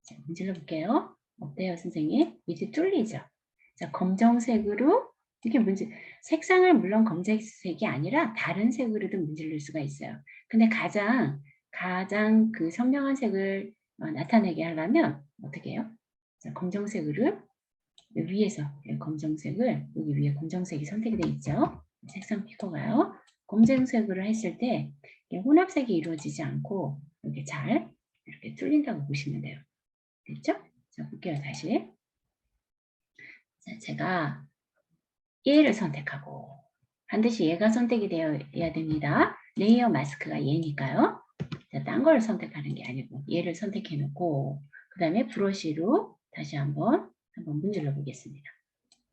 S1: 자, 문질러 볼게요. 어때요, 선생님? 이제 뚫리죠? 자, 검정색으로 이렇게 색상을 물론 검정색이 아니라 다른 색으로도 문질릴 수가 있어요. 근데 가장 그 선명한 색을 나타내게 하려면 어떻게 해요? 자, 검정색으로 위에서 검정색을 여기 위에 검정색이 선택이 되어 있죠. 색상 피커가요. 검정색으로 했을 때 혼합색이 이루어지지 않고 이렇게 잘 이렇게 뚫린다고 보시면 돼요. 됐죠? 자, 볼게요, 다시. 자, 제가 얘를 선택하고 반드시 얘가 선택이 되어야 됩니다. 레이어 마스크가 얘니까요. 자, 딴 걸 선택하는 게 아니고 얘를 선택해 놓고 그 다음에 브러쉬로 다시 한번 문질러 보겠습니다.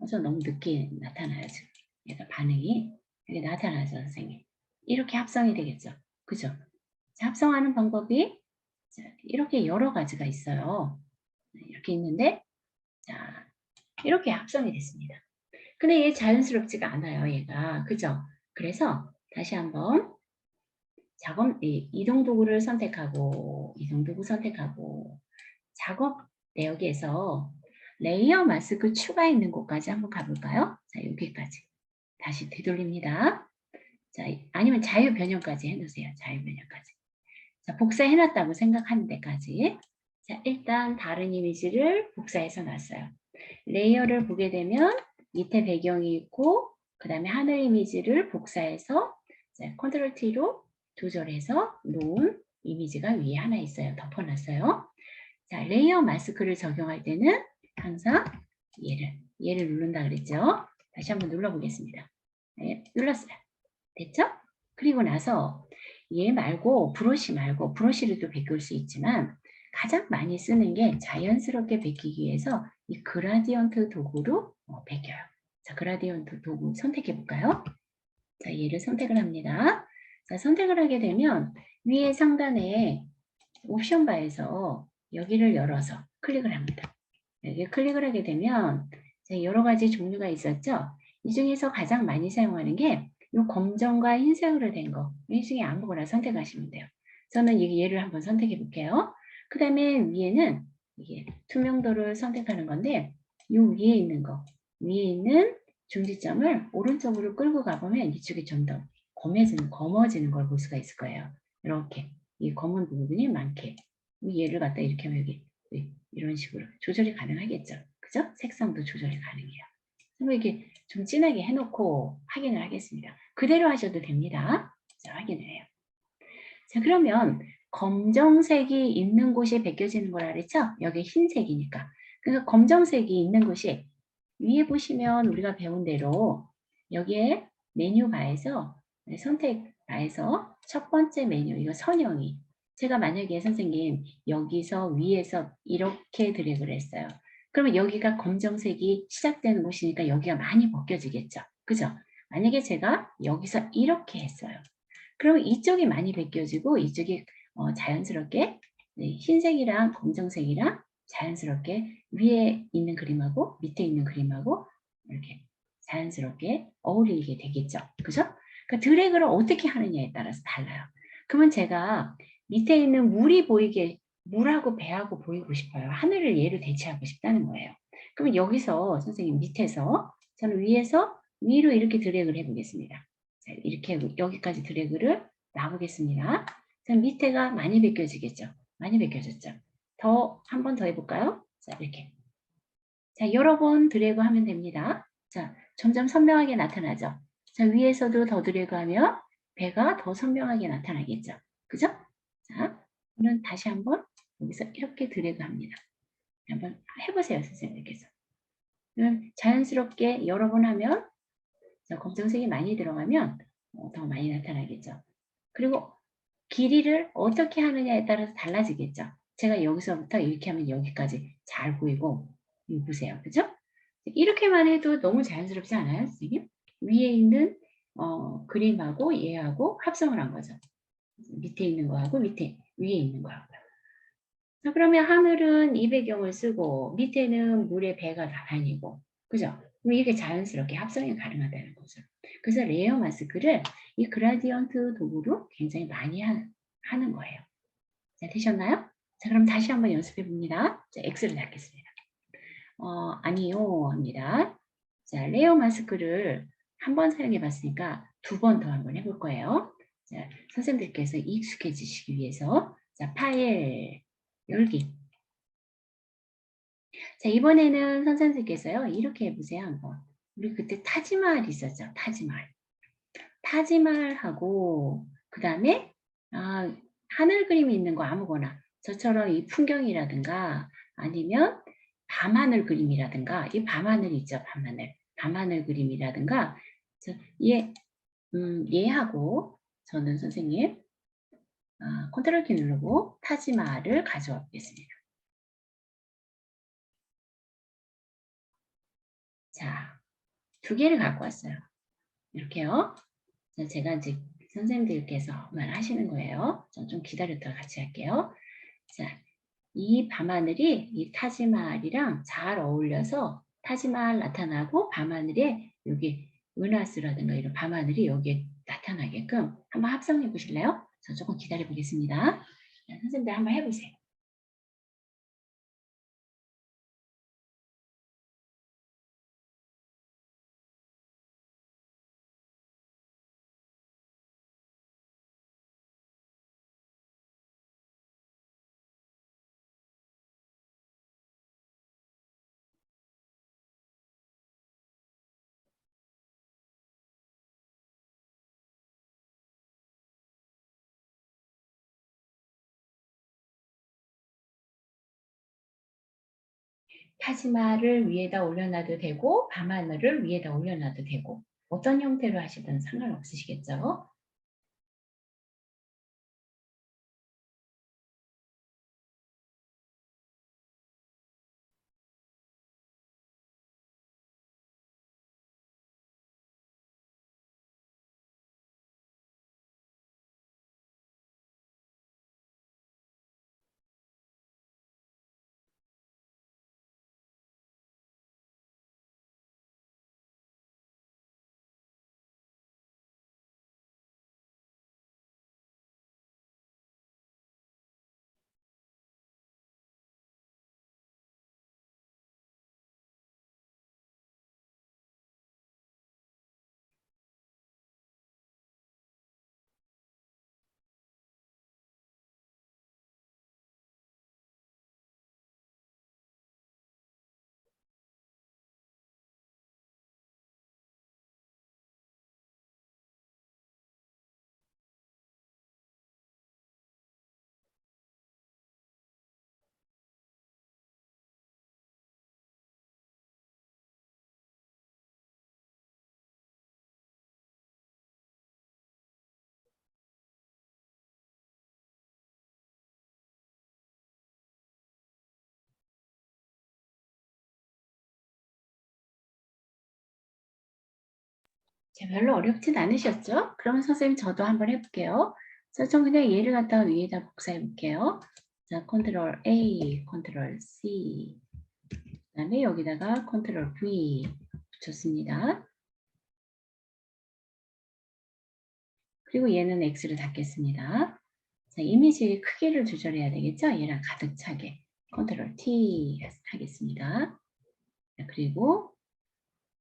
S1: 저 너무 늦게 나타나요, 지금. 얘가 반응이 이렇게 나타나죠, 선생님. 이렇게 합성이 되겠죠. 그죠? 자, 합성하는 방법이 이렇게 여러 가지가 있어요. 이렇게 있는데 자, 이렇게 합성이 됐습니다. 근데 얘 자연스럽지가 않아요, 얘가. 그죠? 그래서 다시 한번 이동 도구를 선택하고 이동 도구 선택하고 작업 내역에서 레이어 마스크 추가 있는 곳까지 한번 가볼까요? 자, 여기까지. 다시 되돌립니다. 자, 아니면 자유 변형까지 해놓으세요. 자유 변형까지. 자, 복사해놨다고 생각하는 데까지. 자, 일단 다른 이미지를 복사해서 놨어요. 레이어를 보게 되면 밑에 배경이 있고 그 다음에 하늘 이미지를 복사해서 컨트롤 T로 조절해서 놓은 이미지가 위에 하나 있어요. 덮어놨어요. 자, 레이어 마스크를 적용할 때는 항상 얘를 누른다 그랬죠. 다시 한번 눌러보겠습니다. 네, 눌렀어요. 됐죠? 그리고 나서 얘 말고 브러쉬를 또 베낄 수 있지만 가장 많이 쓰는 게 자연스럽게 베끼기 위해서 이 그라디언트 도구로 베껴요. 자, 그라디언트 도구 선택해 볼까요? 자, 얘를 선택을 합니다. 자, 선택을 하게 되면 위에 상단에 옵션 바에서 여기를 열어서 클릭을 합니다. 여기 클릭을 하게 되면 여러 가지 종류가 있었죠. 이 중에서 가장 많이 사용하는 게 이 검정과 흰색으로 된 거. 이 중에 아무거나 선택하시면 돼요. 저는 얘를 한번 선택해 볼게요. 그 다음에 위에는 이게 투명도를 선택하는 건데 이 위에 있는 거, 위에 있는 중지점을 오른쪽으로 끌고 가보면 이쪽이 좀 더 검어지는 걸 볼 수가 있을 거예요. 이렇게 이 검은 부분이 많게 얘를 갖다 이렇게 하면 여기 이런 식으로 조절이 가능하겠죠. 그죠? 색상도 조절이 가능해요. 그럼 이렇게 좀 진하게 해놓고 확인을 하겠습니다. 그대로 하셔도 됩니다. 자, 확인을 해요. 자, 그러면 검정색이 있는 곳이 베껴지는 거라 그랬죠? 여기 흰색이니까. 그래서 검정색이 있는 곳이 위에 보시면 우리가 배운 대로 여기에 메뉴 바에서 선택 바에서 첫 번째 메뉴, 이거 선형이. 제가 만약에 선생님 여기서 위에서 이렇게 드래그를 했어요. 그러면 여기가 검정색이 시작되는 곳이니까 여기가 많이 벗겨지겠죠. 그죠? 만약에 제가 여기서 이렇게 했어요. 그러면 이쪽이 많이 벗겨지고 이쪽이 자연스럽게 네, 흰색이랑 검정색이랑 자연스럽게 위에 있는 그림하고 밑에 있는 그림하고 이렇게 자연스럽게 어울리게 되겠죠. 그죠? 그러니까 드래그를 어떻게 하느냐에 따라서 달라요. 그러면 제가 밑에 있는 물이 보이게 물하고 배하고 보이고 싶어요. 하늘을 얘로 대체하고 싶다는 거예요. 그러면 여기서 선생님 밑에서 저는 위에서 위로 이렇게 드래그를 해보겠습니다. 자, 이렇게 여기까지 드래그를 놔보겠습니다. 자, 밑에가 많이 벗겨지겠죠. 많이 벗겨졌죠. 더 한 번 더 해볼까요? 자, 이렇게. 자, 여러 번 드래그 하면 됩니다. 자, 점점 선명하게 나타나죠. 자, 위에서도 더 드래그하면 배가 더 선명하게 나타나겠죠. 그죠? 자, 그럼 다시 한번 여기서 이렇게 드래그합니다. 한번 해보세요, 선생님께서. 그럼 자연스럽게 여러 번 하면 자, 검정색이 많이 들어가면 더 많이 나타나겠죠. 그리고 길이를 어떻게 하느냐에 따라서 달라지겠죠. 제가 여기서부터 이렇게 하면 여기까지 잘 보이고 이거 보세요. 그죠? 이렇게만 해도 너무 자연스럽지 않아요, 선생님? 위에 있는 그림하고 얘하고 합성을 한 거죠. 밑에 있는 거하고 위에 있는 거하고. 자, 그러면 하늘은 이 배경을 쓰고 밑에는 물의 배가 다니고 그죠? 그럼 이게 자연스럽게 합성이 가능하다는 거죠. 그래서 레이어 마스크를 이 그라디언트 도구로 굉장히 많이 하는 거예요. 자, 되셨나요? 자, 그럼 다시 한번 연습해 봅니다. 자, X를 닫겠습니다. 아니요 합니다. 자, 레이어 마스크를 한 번 사용해 봤으니까 두 번 더 한번 해볼 거예요. 자, 선생님들께서 익숙해지시기 위해서 자, 파일 열기. 자, 이번에는 선생님께서요, 이렇게 해보세요, 한번. 우리 그때 타지마할 있었죠, 타지마할. 타지마할하고, 그 다음에, 하늘 그림이 있는 거 아무거나, 저처럼 이 풍경이라든가, 아니면 밤하늘 그림이라든가, 이 밤하늘 있죠, 밤하늘. 밤하늘 그림이라든가, 얘하고, 저는 선생님, 컨트롤 키 누르고 타지마할을 가져와 보겠습니다. 자, 두 개를 갖고 왔어요. 이렇게요. 자, 제가 이제 선생님들께서만 하시는 거예요. 좀 기다렸다가 같이 할게요. 자, 이 밤하늘이 이 타지마할이랑 잘 어울려서 타지마할 나타나고 밤하늘에 여기 은하수라든가 이런 밤하늘이 여기에 나타나게끔 한번 합성해 보실래요? 저 조금 기다려 보겠습니다. 자, 선생님들 한번 해보세요. 타지마를 위에다 올려놔도 되고 밤하늘을 위에다 올려놔도 되고 어떤 형태로 하시든 상관없으시겠죠? 자, 별로 어렵진 않으셨죠? 그러면 선생님 저도 한번 해볼게요. 자, 전 그냥 얘를 갖다가 위에다 복사해 볼게요. 자, 컨트롤 A, 컨트롤 C. 그다음에 여기다가 컨트롤 V 붙였습니다. 그리고 얘는 X를 닫겠습니다. 자, 이미지 크기를 조절해야 되겠죠? 얘랑 가득 차게. 컨트롤 T 하겠습니다. 자, 그리고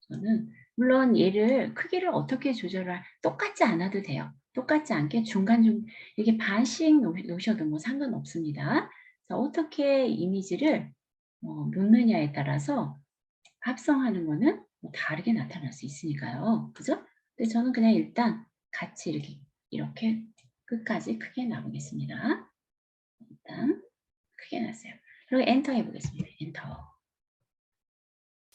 S1: 저는 물론 얘를 크기를 어떻게 조절할 똑같지 않아도 돼요. 똑같지 않게 중간중 이렇게 반씩 놓으셔도 뭐 상관없습니다. 자, 어떻게 이미지를 놓느냐에 따라서 합성하는 거는 뭐 다르게 나타날 수 있으니까요. 그죠? 근데 저는 그냥 일단 같이 이렇게 끝까지 크게 놔보겠습니다. 일단 크게 놨어요. 그리고 엔터 해보겠습니다. 엔터.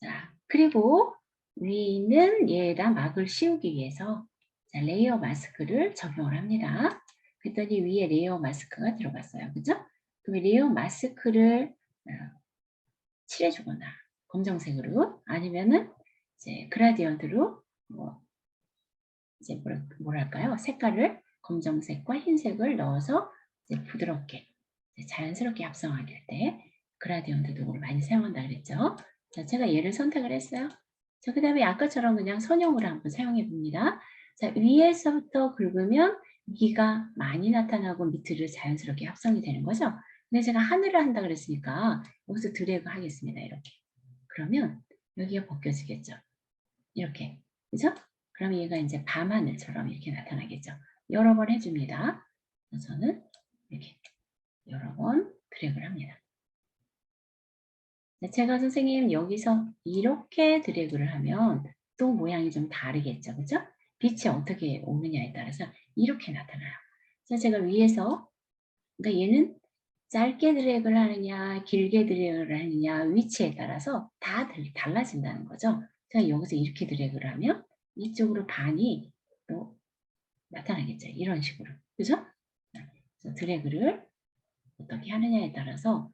S1: 자, 그리고 위는 얘랑 막을 씌우기 위해서 자, 레이어 마스크를 적용을 합니다. 그랬더니 위에 레이어 마스크가 들어갔어요. 그죠? 그럼 레이어 마스크를 칠해주거나 검정색으로 아니면은 이제 그라디언트로 이제 뭐랄까요? 색깔을 검정색과 흰색을 넣어서 이제 부드럽게 이제 자연스럽게 합성하게 때 그라디언트 도구를 많이 사용한다 그랬죠. 자, 제가 얘를 선택을 했어요. 자, 그 다음에 아까처럼 그냥 선형으로 한번 사용해 봅니다. 자, 위에서부터 긁으면 위가 많이 나타나고 밑으로 자연스럽게 합성이 되는 거죠. 근데 제가 하늘을 한다 그랬으니까 여기서 드래그 하겠습니다. 이렇게. 그러면 여기가 벗겨지겠죠. 이렇게. 그죠? 그럼 얘가 이제 밤하늘처럼 이렇게 나타나겠죠. 여러 번 해줍니다. 저는 이렇게 여러 번 드래그를 합니다. 제가 선생님 여기서 이렇게 드래그를 하면 또 모양이 좀 다르겠죠. 그죠? 빛이 어떻게 오느냐에 따라서 이렇게 나타나요. 그래서 제가 위에서 그러니까 얘는 짧게 드래그를 하느냐 길게 드래그를 하느냐 위치에 따라서 다 달라진다는 거죠. 제가 여기서 이렇게 드래그를 하면 이쪽으로 반이 또 나타나겠죠. 이런 식으로. 그죠? 그래서 드래그를 어떻게 하느냐에 따라서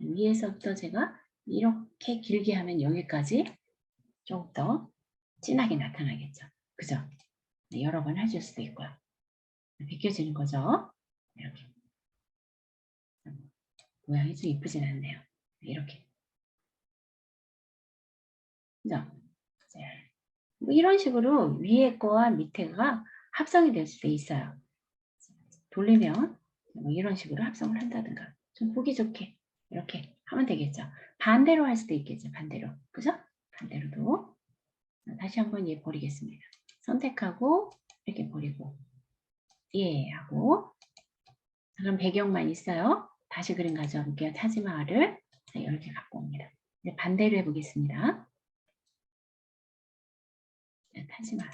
S1: 위에서부터 제가 이렇게 길게 하면 여기까지 좀 더 진하게 나타나겠죠. 그죠? 네, 여러 번 해줄 수도 있고요. 비껴지는 거죠. 이렇게. 모양이 좀 이쁘진 않네요. 이렇게. 그죠? 뭐 이런 식으로 위에 거와 밑에가 합성이 될 수도 있어요. 돌리면 뭐 이런 식으로 합성을 한다든가 좀 보기 좋게 이렇게 하면 되겠죠. 반대로 할 수도 있겠죠. 반대로. 그죠? 반대로도. 다시 한번 얘 버리겠습니다. 선택하고 이렇게 버리고 예 하고 그럼 배경만 있어요. 다시 그림 가져와 볼게요. 타지마할을 이렇게 갖고 옵니다. 이제 반대로 해보겠습니다. 타지마할.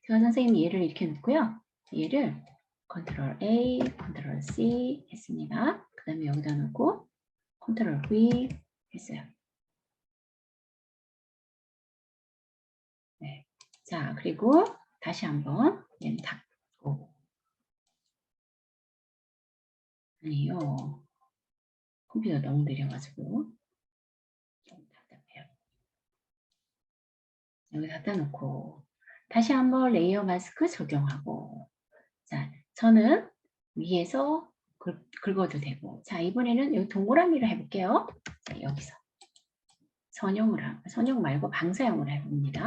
S1: 제가 선생님 얘를 이렇게 놓고요. 얘를 컨트롤 A, 컨트롤 C 했습니다. 그 다음에 여기다 놓고 컨트롤 V 했어요. 네. 자, 그리고 다시 한번 얘는 닫고 아니요. 컴퓨터 너무 느려가지고 좀 답답해요. 여기 갖다 놓고 다시 한번 레이어 마스크 적용하고 자, 저는 위에서 긁어도 되고 자, 이번에는 여기 동그라미를 해볼게요. 자, 여기서 선형 말고 방사형으로 해봅니다.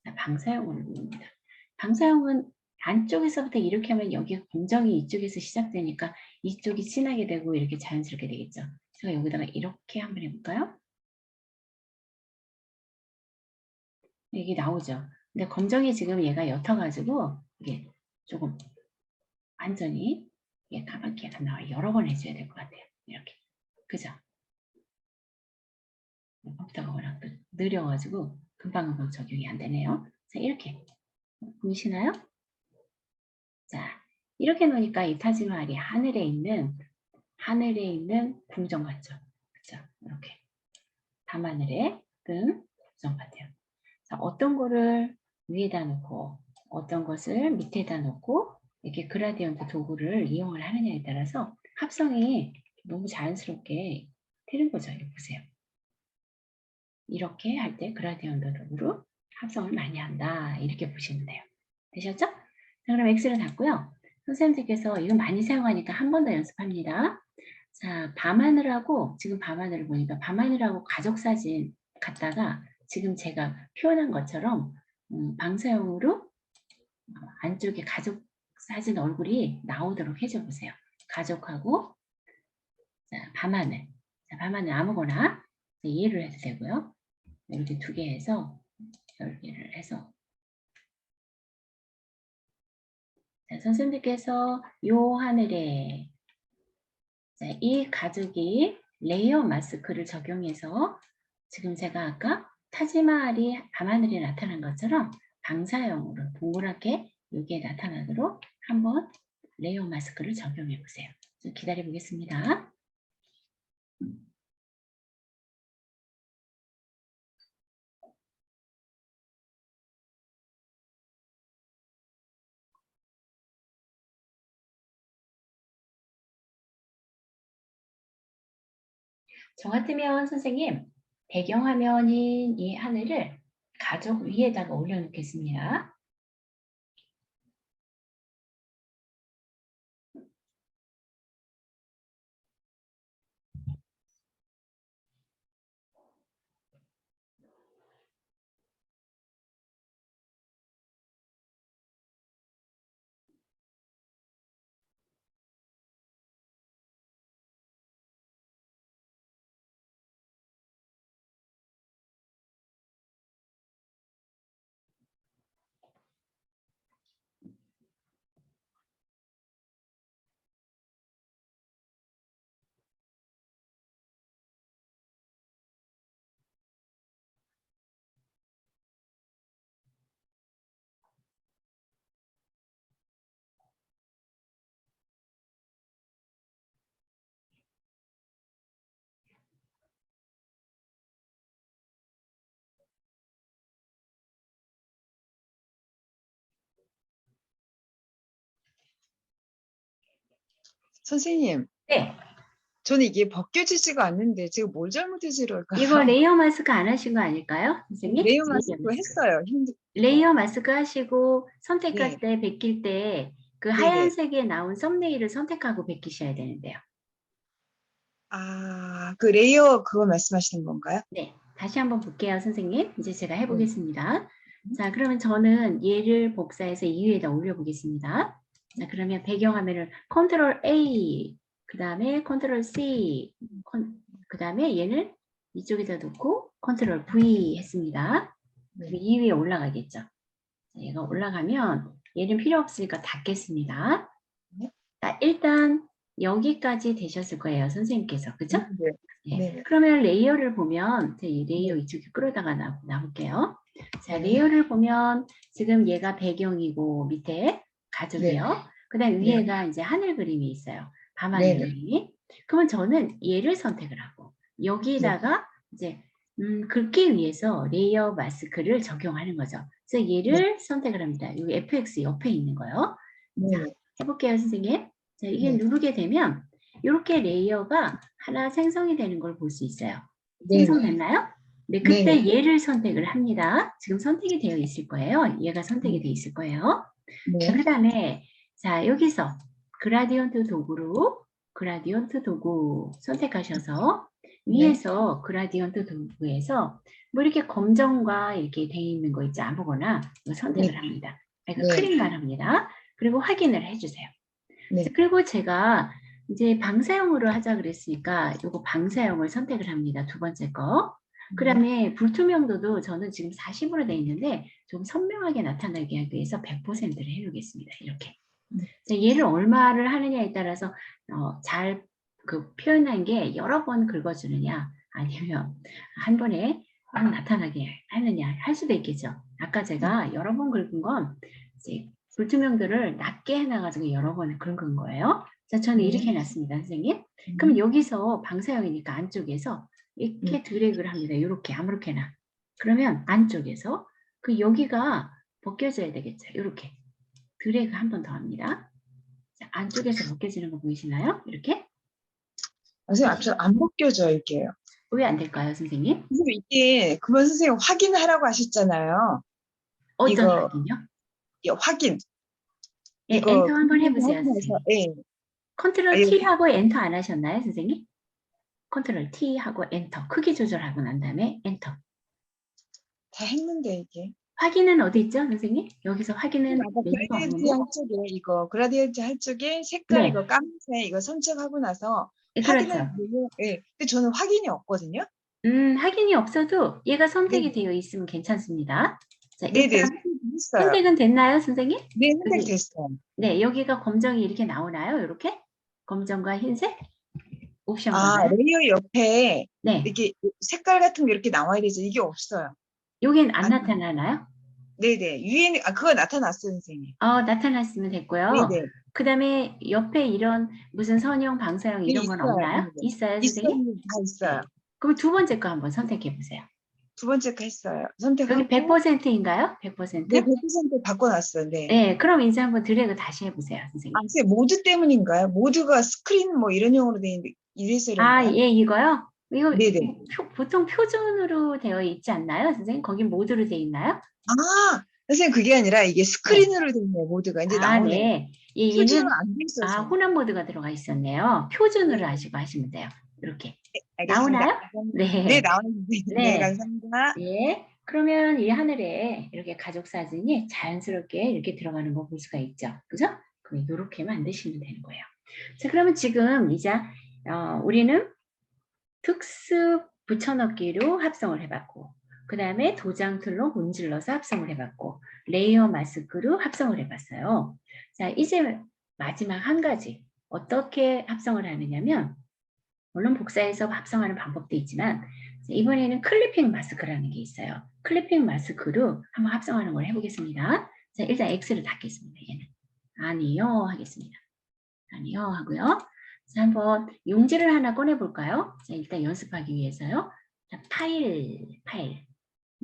S1: 자, 방사형으로 해봅니다. 방사형은 안쪽에서부터 이렇게 하면 여기가 검정이 이쪽에서 시작되니까 이쪽이 진하게 되고 이렇게 자연스럽게 되겠죠. 제가 여기다가 이렇게 한번 해볼까요? 이게 나오죠. 근데 검정이 지금 얘가 옅어가지고 이게 조금 완전히 이게 까맣게 안 나와요. 여러 번 해줘야 될 것 같아요. 이렇게. 그죠? 컴퓨터가 워낙 느려가지고 금방금방 적용이 안 되네요. 자, 이렇게. 보이시나요? 자, 이렇게 놓으니까 이 타지마할이 하늘에 있는 궁정 같죠? 그죠? 이렇게. 밤하늘의 궁정 같아요. 자, 어떤 거를 위에다 놓고 어떤 것을 밑에다 놓고 이렇게 그라디언트 도구를 이용을 하느냐에 따라서 합성이 너무 자연스럽게 되는 거죠. 이거 보세요. 이렇게 할 때 그라디언트 도구로 합성을 많이 한다. 이렇게 보시면 돼요. 되셨죠? 자, 그럼 X를 닫고요. 선생님들께서 이거 많이 사용하니까 한 번 더 연습합니다. 자, 밤하늘하고 지금 밤하늘을 보니까 밤하늘하고 가족 사진 갖다가 지금 제가 표현한 것처럼 방사형으로 안쪽에 가족 사진 얼굴이 나오도록 해줘 보세요. 가족하고 자, 밤하늘. 자, 밤하늘 아무거나 이해를 해도 되고요. 이렇게 2개 해서 10개를 해서 자, 선생님께서 요 하늘에 자, 이 가족이 레이어 마스크를 적용해서 지금 제가 아까 타지마할이 밤하늘에 나타난 것처럼 방사형으로 동그랗게 여기에 나타나도록 한번 레이어 마스크를 적용해 보세요. 좀 기다려 보겠습니다. 저 같으면 선생님 배경화면인 이 하늘을 가족 위에다가 올려놓겠습니다.
S3: 선생님,
S1: 네,
S3: 저는 이게 벗겨지지가 않는데 제가 뭘 잘못해서 이럴까요?
S1: 이거 레이어 마스크 안 하신 거 아닐까요, 선생님?
S3: 레이어 마스크 했어요.
S1: 레이어 마스크 하시고 선택할
S3: 네,
S1: 때 베낄 때 그
S3: 네네.
S1: 하얀색에 나온 썸네일을 선택하고 베끼셔야 되는데요.
S3: 아, 그 레이어 그거 말씀하시는 건가요?
S1: 네, 다시 한번 볼게요, 선생님. 이제 제가
S3: 네.
S1: 해보겠습니다. 자, 그러면 저는 얘를 복사해서 이 위에다 올려보겠습니다. 자, 그러면 배경화면을 컨트롤 A, 그 다음에 컨트롤 C, 그 다음에 얘는 이쪽에다 놓고 컨트롤 V 했습니다.
S3: 네.
S1: 그럼 이 위에 올라가겠죠. 자, 얘가 올라가면 얘는 필요 없으니까 닫겠습니다.
S3: 네.
S1: 자, 일단 여기까지 되셨을 거예요, 선생님께서. 그죠?
S3: 네.
S1: 네.
S3: 네.
S1: 그러면 레이어를 보면 이 레이어 이쪽에 끌어다가 놔볼게요. 자,
S3: 네.
S1: 레이어를 보면 지금 얘가 배경이고 밑에 가족이요. 그다음
S3: 네.
S1: 위에가 이제 하늘 그림이 있어요. 밤하늘
S3: 네.
S1: 그림이. 그러면 저는 얘를 선택을 하고 여기다가 이제 긁기 위해서 레이어 마스크를 적용하는 거죠. 그래서 얘를 선택을 합니다. 여기 FX 옆에 있는 거요.
S3: 네.
S1: 자, 해볼게요, 선생님. 자, 이게
S3: 네.
S1: 누르게 되면 이렇게 레이어가 하나 생성이 되는 걸 볼 수 있어요.
S3: 네.
S1: 생성됐나요? 네, 그때 얘를 선택을 합니다. 지금 선택이 되어 있을 거예요. 얘가 선택이 되어 있을 거예요.
S3: 네.
S1: 자, 그 다음에 자, 여기서 그라디언트 도구로 그라디언트 도구 선택하셔서 위에서 그라디언트 도구에서 뭐 이렇게 검정과 이렇게 되어 있는 거 있죠. 아무거나 이거 선택을
S3: 네.
S1: 합니다. 그러니까
S3: 네.
S1: 클릭만 합니다. 그리고 확인을 해주세요.
S3: 네.
S1: 그리고 제가 이제 방사형으로 하자 그랬으니까 요거 방사형을 선택을 합니다. 2번째 거. 그 다음에 불투명도도 저는 지금 40으로 돼 있는데 좀 선명하게 나타나게 하기 위해서 100%를 해놓겠습니다. 이렇게. 자, 얘를 얼마를 하느냐에 따라서 잘 그 표현한 게 여러 번 긁어주느냐 아니면 한 번에 막 나타나게 하느냐 할 수도 있겠죠. 아까 제가 여러 번 긁은 건 이제 불투명도를 낮게 해놔가지고 여러 번 긁은 거예요. 자, 저는 이렇게 해놨습니다, 선생님. 그럼 여기서 방사형이니까 안쪽에서 이렇게 드래그를 합니다. 이렇게 아무렇게나. 그러면 안쪽에서 그 여기가 벗겨져야 되겠죠. 이렇게 드래그 한 번 더 합니다. 자, 안쪽에서 벗겨지는 거 보이시나요? 이렇게?
S3: 선생님, 안 벗겨져 이게요.
S1: 왜 안 될까요, 선생님?
S3: 선생님, 이게 그만 선생님 확인하라고 하셨잖아요.
S1: 어떤
S3: 이거
S1: 확인요?
S3: 확인.
S1: 예,
S3: 이거
S1: 엔터 한번
S3: 검색을
S1: 해보세요,
S3: 하고 나서
S1: 선생님.
S3: 예.
S1: 컨트롤
S3: 아,
S1: T 하고 엔터 안 하셨나요, 선생님? 컨트롤 T 하고 엔터. 크기 조절하고 난 다음에 엔터.
S3: 다 했는데 이게.
S1: 확인은 어디 있죠, 선생님? 여기서 확인은
S3: 아까
S1: 메뉴가
S3: 그라디언트
S1: 없는데?
S3: 할 쪽에 이거 그라디언트 할 쪽에 색깔
S1: 네,
S3: 이거 까만색 이거 선택하고 나서
S1: 예,
S3: 확인을
S1: 그렇죠.
S3: 누르고 예. 근데 저는 확인이 없거든요.
S1: 확인이 없어도 얘가 선택이
S3: 네.
S1: 되어 있으면 괜찮습니다. 자,
S3: 네네.
S1: 일단
S3: 선택했어요.
S1: 선택은 됐나요, 선생님?
S3: 네,
S1: 여기,
S3: 선택됐어요.
S1: 네, 여기가 검정이 이렇게 나오나요? 이렇게? 검정과 흰색? 옵션
S3: 아,
S1: 봐봐요.
S3: 레이어 옆에
S1: 네,
S3: 이렇게 색깔 같은 게 이렇게 나와야 되죠. 이게 없어요.
S1: 여긴 안
S3: 아니,
S1: 나타나나요?
S3: 네네. 위에는, 그거 나타났어요, 선생님.
S1: 나타났으면 됐고요.
S3: 네네.
S1: 그 다음에 옆에 이런 무슨 선형, 방사형
S3: 네,
S1: 이런 건
S3: 있어요.
S1: 없나요?
S3: 네네.
S1: 있어요,
S3: 있어요.
S1: 선생님?
S3: 다 있어요.
S1: 네. 그럼 두 번째 거 한번 선택해 보세요.
S3: 두 번째 거 했어요.
S1: 여기
S3: 선택하고,
S1: 100%인가요?
S3: 네,
S1: 100%?
S3: 100% 바꿔놨어요. 네.
S1: 네, 그럼 이제 한번 드래그 다시 해보세요,
S3: 아,
S1: 선생님.
S3: 선생님, 모드 때문인가요? 모드가 스크린 뭐 이런 용으로 돼 있는데, 이래서
S1: 아,
S3: 이런가요?
S1: 예, 이거요? 이거
S3: 네네.
S1: 보통 표준으로 되어 있지 않나요, 선생님? 거기 모드로 되어 있나요?
S3: 아, 선생님, 그게 아니라 이게
S1: 네.
S3: 스크린으로 돼 있네요. 모드가. 이제
S1: 아,
S3: 나오네요.
S1: 네. 예,
S3: 표준으로
S1: 얘는,
S3: 안 돼 있어서.
S1: 혼합 모드가 들어가 있었네요. 표준으로
S3: 네네.
S1: 하시고 하시면 돼요. 이렇게.
S3: 알겠습니다.
S1: 나오나요?
S3: 네,
S1: 네.
S3: 나오는데. 네,
S1: 네.
S3: 감사합니다.
S1: 네. 그러면 이 하늘에 이렇게 가족 사진이 자연스럽게 이렇게 들어가는 거 볼 수가 있죠. 그죠? 그럼 이렇게 만드시면 되는 거예요. 자, 그러면 지금 이제 우리는 특수 붙여넣기로 합성을 해봤고, 그 다음에 도장 툴로 문질러서 합성을 해봤고, 레이어 마스크로 합성을 해봤어요. 자, 이제 마지막 한 가지. 어떻게 합성을 하느냐면, 물론 복사해서 합성하는 방법도 있지만, 이번에는 클리핑 마스크라는 게 있어요. 클리핑 마스크로 한번 합성하는 걸 해보겠습니다. 자, 일단 X를 닫겠습니다. 얘는. 아니요 하겠습니다. 아니요 하고요. 자, 한번 용지를 하나 꺼내볼까요? 자, 일단 연습하기 위해서요. 자, 파일,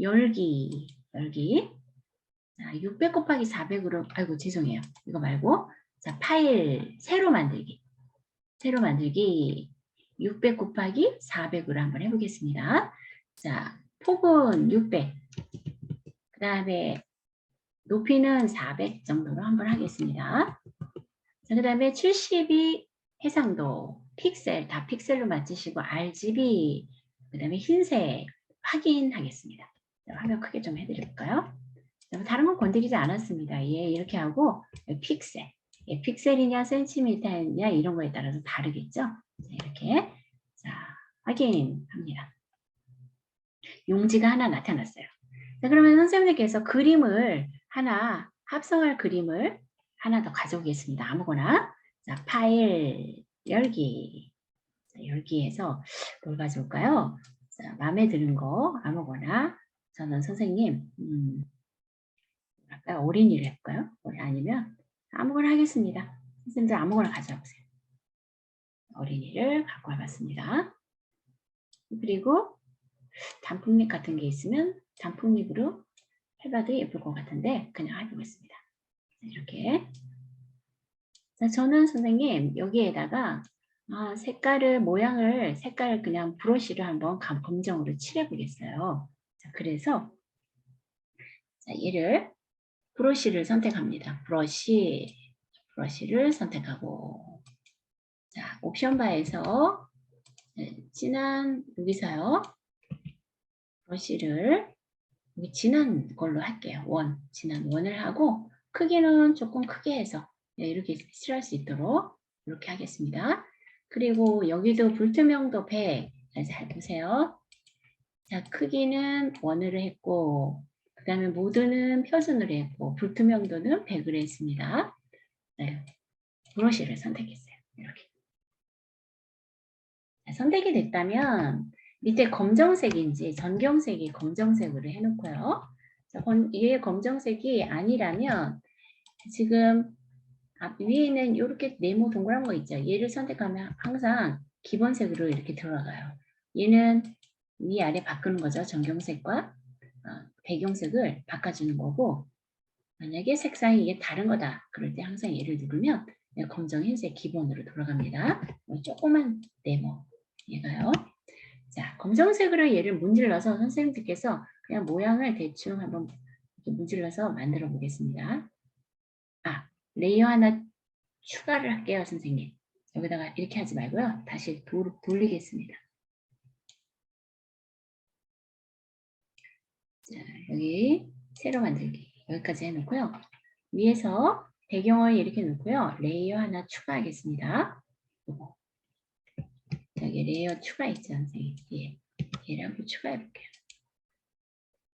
S1: 열기. 자, 600 곱하기 400으로, 아이고, 죄송해요. 이거 말고. 자, 파일, 새로 만들기. 600 곱하기 400으로 한번 해보겠습니다. 자, 폭은 600. 그 다음에 높이는 400 정도로 한번 하겠습니다. 자, 그 다음에 72 해상도, 픽셀, 다 픽셀로 맞추시고 RGB, 그 다음에 흰색 확인하겠습니다. 자, 화면 크게 좀 해드릴까요? 다른 건 건드리지 않았습니다. 예, 이렇게 하고 픽셀, 예, 픽셀이냐 센티미터냐 이런 거에 따라서 다르겠죠? 자, 이렇게 자 확인합니다. 용지가 하나 나타났어요. 자, 그러면 선생님께서 그림을 하나 합성할 그림을 하나 더 가져오겠습니다. 아무거나 자 파일 열기 자, 열기에서 뭘 가져올까요? 자, 마음에 드는 거 아무거나 저는 선생님 아까 어린이를 해볼까요? 아니면 아무거나 하겠습니다. 선생님들 아무거나 가져와보세요. 어린이를 갖고 와봤습니다. 그리고 단풍잎 같은 게 있으면 단풍잎으로 해봐도 예쁠 것 같은데 그냥 해보겠습니다. 이렇게. 자, 저는 선생님 여기에다가 색깔을 그냥 브러쉬를 한번 검정으로 칠해보겠어요. 자, 그래서 자, 얘를 브러쉬를 선택합니다. 브러쉬를 선택하고 자, 옵션 바에서 진한 여기서요. 브러쉬를 여기 진한 걸로 할게요. 진한 원을 하고 크기는 조금 크게 해서 이렇게 칠할 수 있도록 이렇게 하겠습니다. 그리고 여기도 불투명도 100. 잘 보세요. 자, 크기는 원으로 했고 그 다음에 모드는 표준으로 했고 불투명도는 100으로 했습니다. 네, 브러쉬를 선택했어요. 이렇게. 자, 선택이 됐다면 밑에 검정색인지 전경색이 검정색으로 해놓고요. 자, 얘 검정색이 아니라면 지금 위에는 이렇게 네모 동그란 거 있죠. 얘를 선택하면 항상 기본색으로 이렇게 들어가요. 얘는 위아래 바꾸는 거죠. 전경색과 배경색을 바꿔주는 거고 만약에 색상이 이게 다른 거다. 그럴 때 항상 얘를 누르면 검정, 흰색 기본으로 돌아갑니다. 조그만 네모 얘가요. 자, 검정색으로 얘를 문질러서 선생님들께서 그냥 모양을 대충 한번 이렇게 문질러서 만들어 보겠습니다. 레이어 하나 추가를 할게요, 선생님. 여기다가 이렇게 하지 말고요. 다시 돌리겠습니다. 자, 여기 새로 만들기 여기까지 해놓고요. 위에서 배경을 이렇게 놓고요. 레이어 하나 추가하겠습니다. 요거. 여기 레이어 추가 있죠, 선생님. 예. 얘를 한번 추가해 볼게요.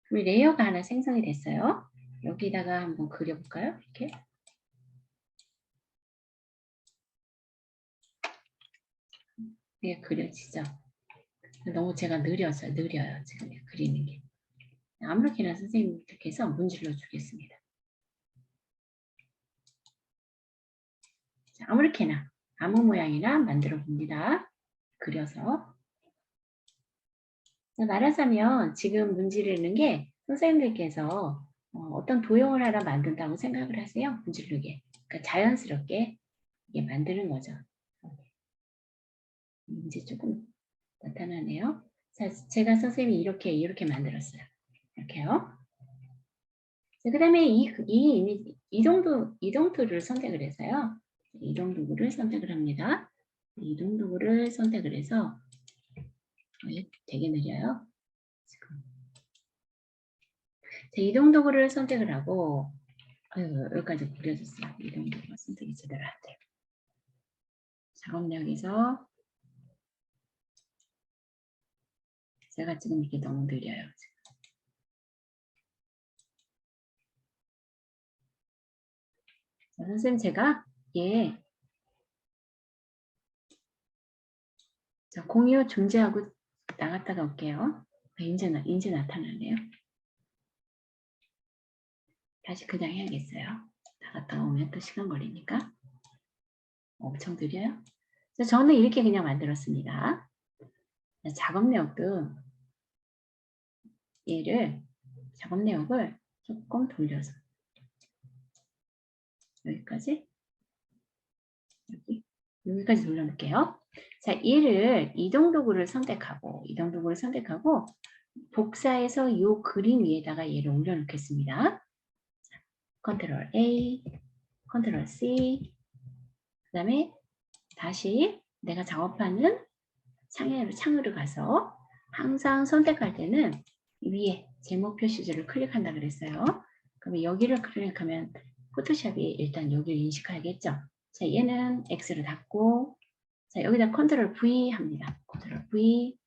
S1: 그럼 레이어가 하나 생성이 됐어요. 여기다가 한번 그려볼까요? 이렇게. 이게 그려지죠? 너무 제가 느려요, 지금 그리는 게. 아무렇게나 선생님께서 문질러 주겠습니다. 자, 아무렇게나 아무 모양이나 만들어 봅니다. 그려서. 자, 말하자면 지금 문지르는 게 선생님들께서 어떤 도형을 하나 만든다고 생각을 하세요. 문지르게. 그러니까 자연스럽게 이게 만드는 거죠. 이제 조금 나타나네요. 자, 제가 선생님이 이렇게 만들었어요. 이렇게요. 그 다음에 이동 도구를 선택을 해서요. 이동 도구를 선택을 합니다. 이동 도구를 선택을 해서 되게 느려요. 지금. 자, 이동 도구를 선택을 하고 여기까지 그려졌어요. 이동 도구가 선택이 제대로 안 돼요. 작업량에서 제가 지금 이게 너무 느려요. 자, 선생님 제가 자, 공유 존재하고 나갔다가 올게요. 이제 나타나네요. 다시 그냥 해야겠어요. 나갔다가 오면 또 시간 걸리니까. 엄청 느려요. 자, 저는 이렇게 그냥 만들었습니다. 자, 작업 내역도 작업 내역을 조금 돌려서 여기까지 돌려놓을게요. 자, 얘를 이동 도구를 선택하고 복사해서 이 그림 위에다가 얘를 올려놓겠습니다. 컨트롤 A, 컨트롤 C, 그 다음에 다시 내가 작업하는 창으로 가서 항상 선택할 때는 위에 제목 표시줄을 클릭한다 그랬어요. 그러면 여기를 클릭하면 포토샵이 일단 여기를 인식하겠죠. 자, 얘는 X를 닫고, 자, 여기다 컨트롤 V 합니다. 컨트롤 V.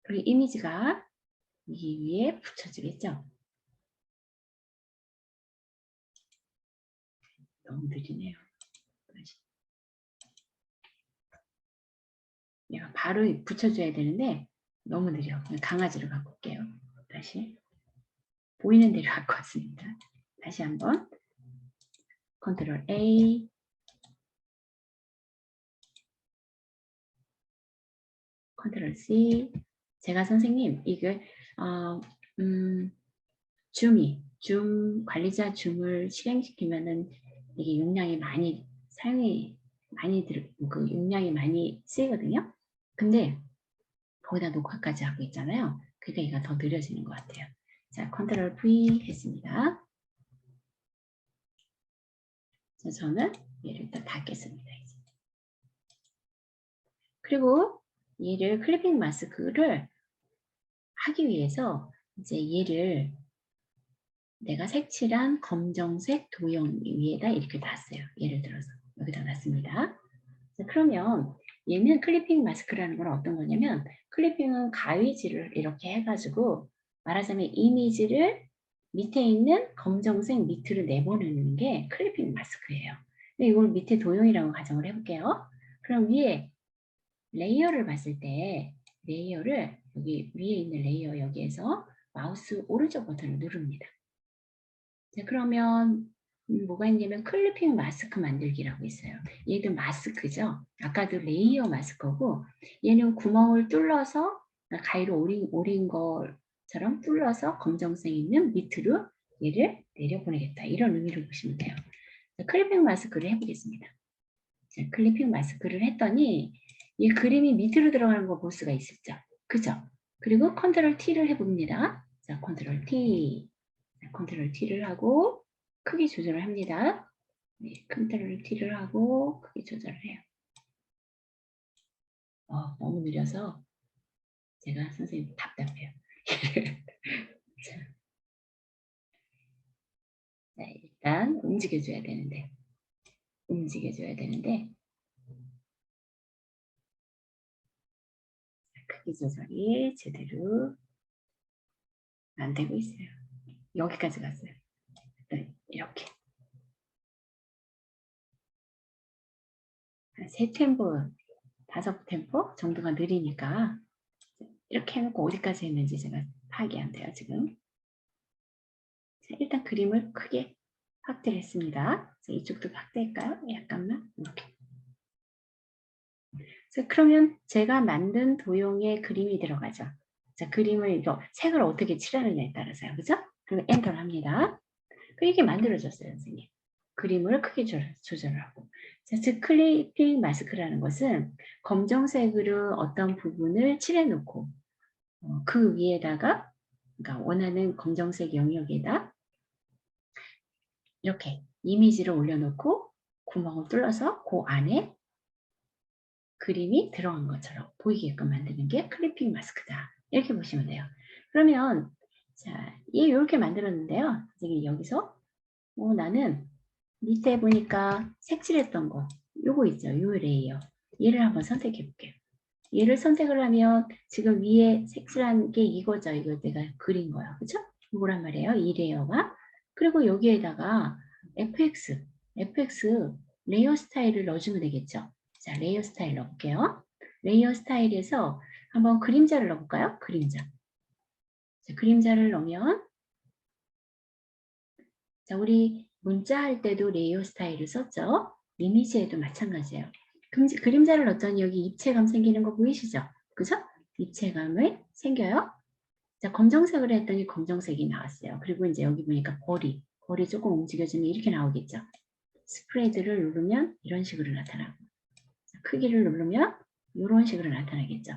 S1: 그리고 이미지가 이 위에 붙여지겠죠. 너무 느리네요. 얘가 바로 붙여줘야 되는데 너무 느려. 강아지로 바꿀게요. 다시. 보이는 대로 갖고 왔습니다. 다시 한번. 컨트롤 A. 컨트롤 C. 제가 선생님 이걸 줌 관리자 줌을 실행시키면은 이게 용량이 용량이 많이 쓰이거든요. 근데 거기다 녹화까지 하고 있잖아요. 그러니까 얘가 더 느려지는 것 같아요. 자, 컨트롤 V 했습니다. 자, 저는 얘를 일단 닫겠습니다. 이제. 그리고 얘를 클리핑 마스크를 하기 위해서 이제 얘를 내가 색칠한 검정색 도형 위에다 이렇게 놨어요. 예를 들어서 여기다 놨습니다. 자, 그러면 얘는 클리핑 마스크라는 건 어떤 거냐면 클리핑은 가위질을 이렇게 해가지고 말하자면 이미지를 밑에 있는 검정색 밑으로 내보내는 게 클리핑 마스크예요. 근데 이걸 밑에 도형이라고 가정을 해볼게요. 그럼 위에 레이어를 봤을 때 레이어를 여기 위에 있는 레이어 여기에서 마우스 오른쪽 버튼을 누릅니다. 자, 그러면 뭐가 있냐면 클리핑 마스크 만들기라고 있어요. 얘도 마스크죠. 아까도 레이어 마스크고 얘는 구멍을 뚫어서 가위로 오린 것처럼 뚫어서 검정색 있는 밑으로 얘를 내려보내겠다. 이런 의미를 보시면 돼요. 자, 클리핑 마스크를 해보겠습니다. 자, 클리핑 마스크를 했더니 이 그림이 밑으로 들어가는 거 볼 수가 있었죠. 그죠? 그리고 컨트롤 T를 해봅니다. 자, 컨트롤 T. 컨트롤 T를 하고 크기 조절을 합니다. 네, 컨트롤 T를 하고 크기 조절을 해요. 너무 느려서 제가 선생님 답답해요. 자, 일단 움직여줘야 되는데 크기 조절이 제대로 안 되고 있어요. 여기까지 갔어요. 네, 이렇게 한 3템포, 5템포 정도가 느리니까 이렇게 해놓고 어디까지 했는지 제가 파악이 안 돼요, 지금. 자, 일단 그림을 크게 확대를 했습니다. 자, 이쪽도 확대할까요? 약간만 이렇게. 자, 그러면 제가 만든 도형에 그림이 들어가죠. 자, 그림을 이거 색을 어떻게 칠하느냐에 따라서요. 그죠? 그리고 엔터를 합니다. 이게 만들어졌어요, 선생님. 그림을 크게 조절하고. 자, 즉 클리핑 마스크라는 것은 검정색으로 어떤 부분을 칠해놓고 그 위에다가 그러니까 원하는 검정색 영역에다 이렇게 이미지를 올려놓고 구멍을 뚫어서 그 안에 그림이 들어간 것처럼 보이게끔 만드는 게 클리핑 마스크다. 이렇게 보시면 돼요. 그러면 자, 이렇게 만들었는데요. 선생님 여기서 나는 밑에 보니까 색칠했던 거 요거 있죠. 요 레이어. 얘를 한번 선택해 볼게요. 얘를 선택을 하면 지금 위에 색칠한 게 이거죠. 이걸 내가 그린 거야. 그쵸? 이거란 말이에요. 이 레이어가. 그리고 여기에다가 FX 레이어 스타일을 넣어주면 되겠죠. 자, 레이어 스타일 넣을게요. 레이어 스타일에서 한번 그림자를 넣어볼까요? 그림자. 자, 그림자를 넣으면 자, 우리 문자 할 때도 레이어 스타일을 썼죠. 이미지에도 마찬가지예요. 그림자를 넣었더니 여기 입체감 생기는 거 보이시죠? 그죠? 입체감을 생겨요. 자, 검정색을 했더니 검정색이 나왔어요. 그리고 이제 여기 보니까 거리 조금 움직여주면 이렇게 나오겠죠. 스프레드를 누르면 이런 식으로 나타나고 크기를 누르면 이런 식으로 나타나겠죠.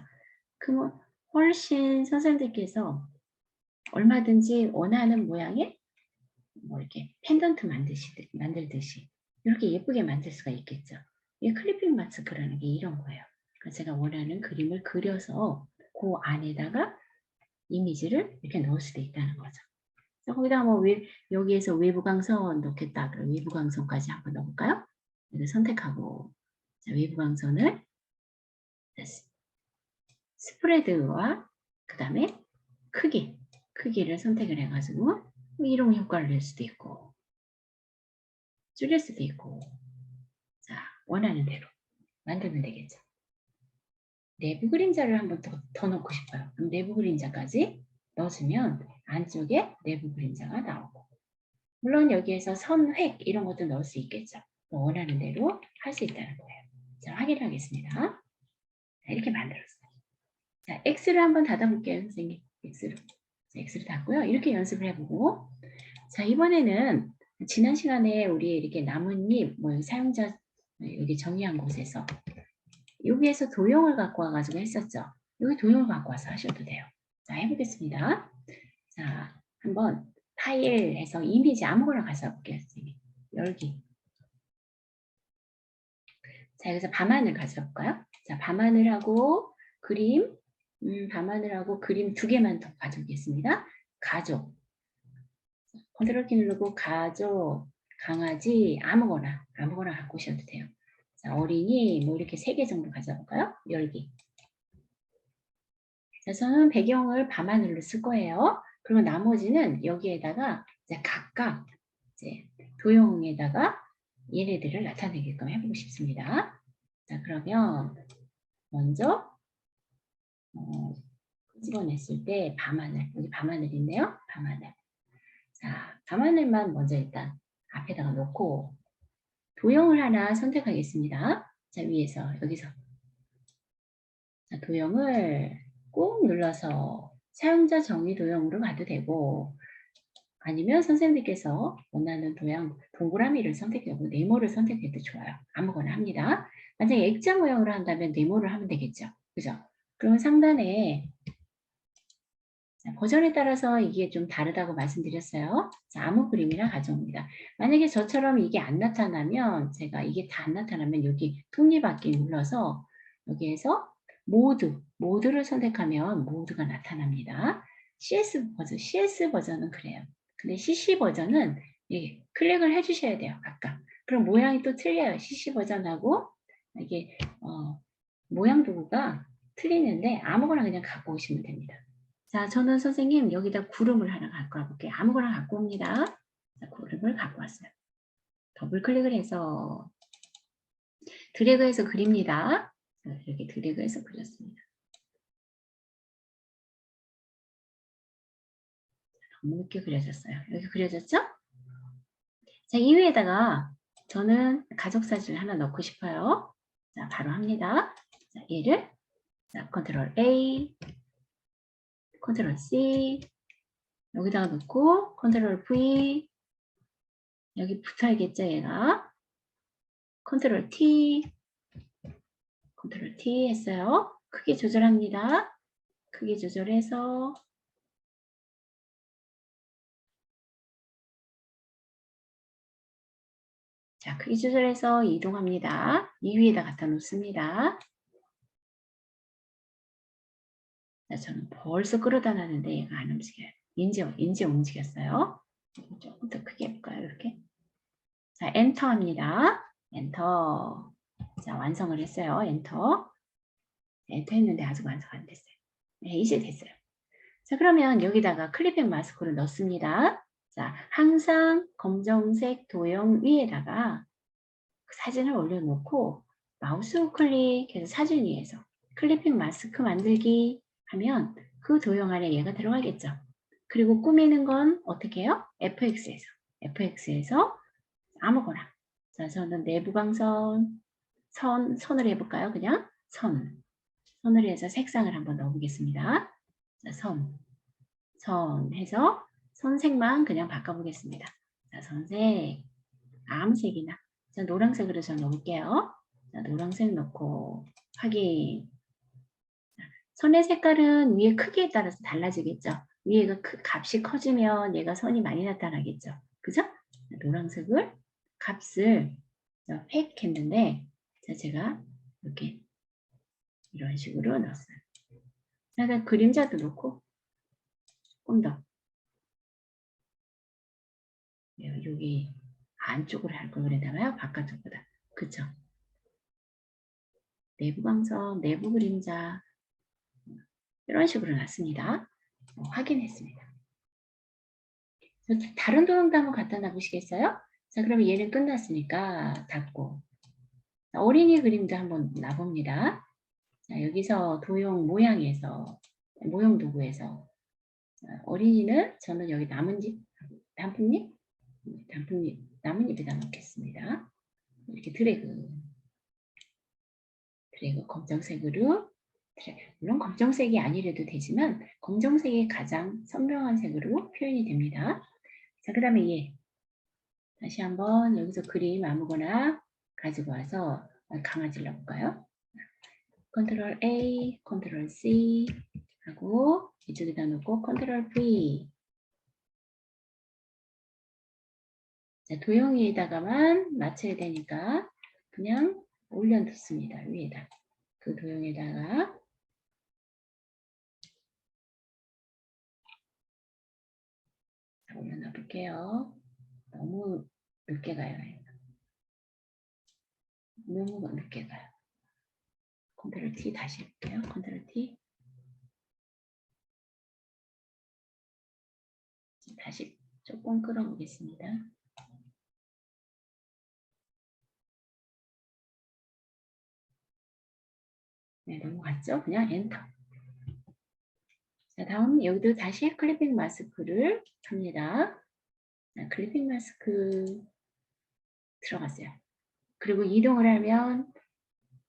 S1: 그러면 훨씬 선생님들께서 얼마든지 원하는 모양의 뭐 이렇게 펜던트 만들듯이 이렇게 예쁘게 만들 수가 있겠죠. 이 클리핑 마스크라는 게 이런 거예요. 그러니까 제가 원하는 그림을 그려서 그 안에다가 이미지를 이렇게 넣을 수도 있다는 거죠. 거기다 뭐 여기에서 외부 광선 넣겠다. 그럼 외부 광선까지 한번 넣어볼까요? 선택하고 자, 외부 광선을 스프레드와 그 다음에 크기를 선택을 해가지고 이런 효과를 낼 수도 있고 줄일 수도 있고 자 원하는 대로 만들면 되겠죠. 내부 그림자를 한번 더 넣고 싶어요. 그럼 내부 그림자까지 넣어주면 안쪽에 내부 그림자가 나오고 물론 여기에서 선획 이런 것도 넣을 수 있겠죠. 원하는 대로 할 수 있다는 거예요. 자, 확인하겠습니다. 자, 이렇게 만들었어요. 자, X를 한번 닫아볼게요, 선생님. X를 닫고요. 이렇게 연습을 해보고 자, 이번에는 지난 시간에 우리 이렇게 나뭇잎, 뭐 사용자 여기 정의한 곳에서 여기에서 도형을 갖고 와가지고 했었죠. 여기 도형을 갖고 와서 하셔도 돼요. 자, 해보겠습니다. 자, 한번 파일 해서 이미지 아무거나 가져와 볼게요, 선생님. 열기. 자, 여기서 밤하늘 가져와 볼까요? 자, 밤하늘하고 그림, 밤하늘하고 그림 2개만 더 가져오겠습니다. 가족. 컨트롤 키 누르고 가족, 강아지, 아무거나 갖고 오셔도 돼요. 자, 어린이, 뭐 이렇게 3개 정도 가져볼까요? 열기. 자, 저는 배경을 밤하늘로 쓸 거예요. 그리고 나머지는 여기에다가 이제 각각 이제 도형에다가 얘네들을 나타내게끔 해보고 싶습니다. 자, 그러면 먼저 끄집어냈을 때 밤하늘, 여기 밤하늘 있네요. 밤하늘. 자, 밤하늘만 먼저 일단 앞에다가 놓고 도형을 하나 선택하겠습니다. 자, 위에서 여기서 자, 도형을 꾹 눌러서 사용자 정의 도형으로 가도 되고 아니면 선생님께서 원하는 도형 동그라미를 선택하고 네모를 선택해도 좋아요. 아무거나 합니다. 만약에 액자 모형으로 한다면 네모를 하면 되겠죠. 그죠? 그러면 상단에 자, 버전에 따라서 이게 좀 다르다고 말씀드렸어요. 자, 아무 그림이나 가져옵니다. 만약에 저처럼 이게 안 나타나면 제가 이게 다 안 나타나면 여기 톱니바퀴 눌러서 여기에서 모드를 선택하면 모드가 나타납니다. CS 버전은 그래요. 근데 CC 버전은 예, 클릭을 해주셔야 돼요. 각각. 그럼 모양이 또 틀려요. CC 버전하고 이게 모양 도구가 틀리는데 아무거나 그냥 갖고 오시면 됩니다. 자, 저는 선생님 여기다 구름을 하나 갖고 와볼게요. 아무거나 갖고 옵니다. 자, 구름을 갖고 왔어요. 더블 클릭을 해서 드래그해서 그립니다. 자, 이렇게 드래그해서 그렸습니다. 너무 늦게 그려졌어요. 여기 그려졌죠? 자, 이 위에다가 저는 가족 사진을 하나 넣고 싶어요. 자, 바로 합니다. 자, 얘를 자, 컨트롤 A, 컨트롤 C 여기다가 넣고 컨트롤 V 여기 붙어야겠죠, 얘가. 컨트롤 T 컨트롤 T 했어요. 크기 조절합니다. 크기 조절해서 자, 크기 조절해서 이동합니다. 이 위에다 갖다 놓습니다. 자, 저는 벌써 끌어다 놨는데 얘가 안 움직여요. 인제 움직였어요. 조금 더 크게 해볼까요? 이렇게. 자, 엔터 합니다. 엔터. 자, 완성을 했어요. 엔터. 엔터 했는데 아직 완성 안 됐어요. 네, 이제 됐어요. 자, 그러면 여기다가 클리핑 마스크를 넣습니다. 자, 항상 검정색 도형 위에다가 사진을 올려놓고 마우스 우클릭해서 사진 위에서 클리핑 마스크 만들기 하면 그 도형 안에 얘가 들어가겠죠. 그리고 꾸미는 건 어떻게 해요? FX에서 아무거나. 자, 저는 내부 광선, 선을 해볼까요? 그냥 선을 해서 색상을 한번 넣어보겠습니다. 자, 선 해서 선색만 그냥 바꿔보겠습니다. 자, 선색 아무 색이나 자, 노란색으로 저 넣을게요. 자, 노란색 넣고 확인. 자, 선의 색깔은 위에 크기에 따라서 달라지겠죠. 위에가 값이 커지면 얘가 선이 많이 나타나겠죠. 그죠? 자, 노란색을 값을 획 했는데 자, 제가 이렇게 이런 식으로 넣었어요. 자, 그림자도 넣고 조금 더 여기 안쪽으로 할 걸 그랬다가요. 바깥쪽보다. 그쵸? 내부 광선, 내부 그림자 이런 식으로 놨습니다. 확인했습니다. 다른 도형도 한번 갖다 놔보시겠어요? 자, 그러면 얘는 끝났으니까 닫고 어린이 그림도 한번 놔봅니다. 자, 여기서 도형 모양에서 모형 도구에서 어린이는 저는 여기 단풍잎 나뭇잎에다 놓겠습니다. 이렇게 드래그 검정색으로 물론 검정색이 아니래도 되지만 검정색이 가장 선명한 색으로 표현이 됩니다. 자, 그 다음에 얘 다시 한번 여기서 그림 아무거나 가지고 와서 강아지를 넣어볼까요? 컨트롤 A, 컨트롤 C 하고 이쪽에다 놓고 컨트롤 V 자, 도형 위에다가만 맞춰야 되니까 그냥 올려놓습니다. 위에다 그 도형에다가 올려놔 볼게요. 너무 늦게 가요. 너무 늦게 가요. 컨트롤 T 다시 할게요. 컨트롤 T 다시 조금 끌어보겠습니다. 네, 넘어갔죠? 그냥 엔터. 자, 다음 여기도 다시 클리핑 마스크를 합니다. 자, 클리핑 마스크 들어갔어요. 그리고 이동을 하면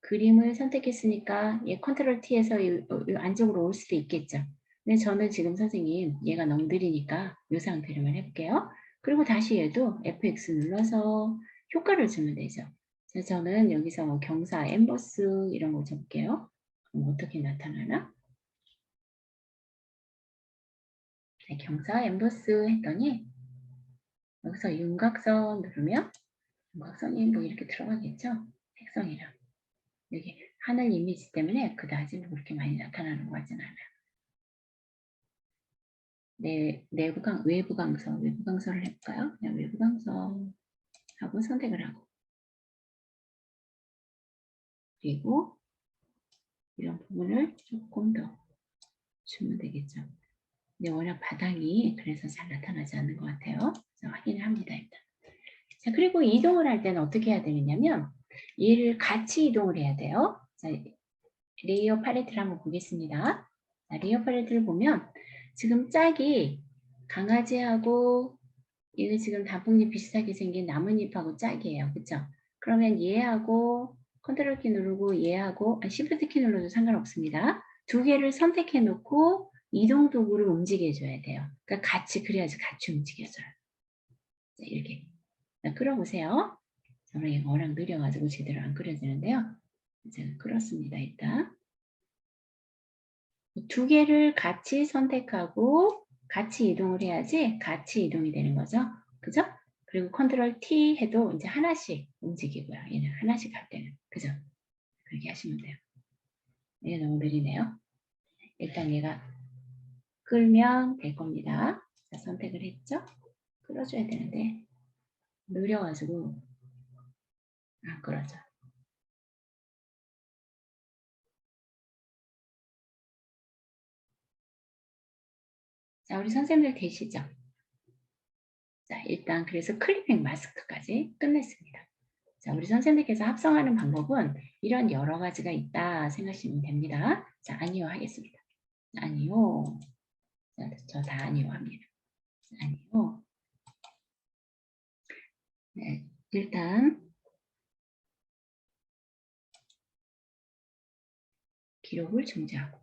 S1: 그림을 선택했으니까 얘 컨트롤 T에서 이 안쪽으로 올 수도 있겠죠. 근데 저는 지금 선생님 얘가 너무 느리니까 이 상태로만 해볼게요. 그리고 다시 얘도 FX 눌러서 효과를 주면 되죠. 저는 여기서 뭐 경사, 엠버스 이런 거 적을게요. 그럼 어떻게 나타나나? 경사 엠보스 했더니 여기서 윤곽선 누르면 윤곽선이 뭐 이렇게 들어가겠죠? 색성이랑. 여기 하늘 이미지 때문에 그다지 뭐 그렇게 많이 나타나는 것 같진 않아요. 외부 강서를 해볼까요? 그냥 외부 강서 하고 선택을 하고. 그리고 이런 부분을 조금 더 주면 되겠죠. 근데 워낙 바닥이 그래서 잘 나타나지 않는 것 같아요. 그래서 확인을 합니다, 일단. 자, 그리고 이동을 할 때는 어떻게 해야 되느냐면 얘를 같이 이동을 해야 돼요. 자, 레이어 팔레트를 한번 보겠습니다. 자, 레이어 팔레트를 보면 지금 짝이 강아지하고 이게 지금 단풍잎 비슷하게 생긴 나뭇잎하고 짝이에요. 그쵸? 그러면 얘하고 컨트롤 키 누르고 얘하고 시프트 키 눌러도 상관없습니다. 두 개를 선택해 놓고 이동 도구를 움직여 줘야 돼요. 그러니까 같이 그래야지 같이 움직여져요. 자, 이렇게 끌어보세요. 저는 워낙 느려가지고 제대로 안 그려지는데요. 제가 끌었습니다. 일단 두 개를 같이 선택하고 같이 이동을 해야지 같이 이동이 되는 거죠. 그죠? 그리고 컨트롤 T 해도 이제 하나씩 움직이고요. 얘는 하나씩 할 때는. 그죠? 그렇게 하시면 돼요. 얘 너무 느리네요. 일단 얘가 끌면 될 겁니다. 자, 선택을 했죠? 끌어줘야 되는데 느려가지고 안 끌어져. 자, 우리 선생님들 계시죠? 자, 일단 그래서 클리핑 마스크까지 끝냈습니다. 자, 우리 선생님께서 합성하는 방법은 이런 여러 가지가 있다 생각하시면 됩니다. 자, 아니요 하겠습니다. 아니요. 저 다 아니요 합니다. 아니요. 네, 일단 기록을 중지하고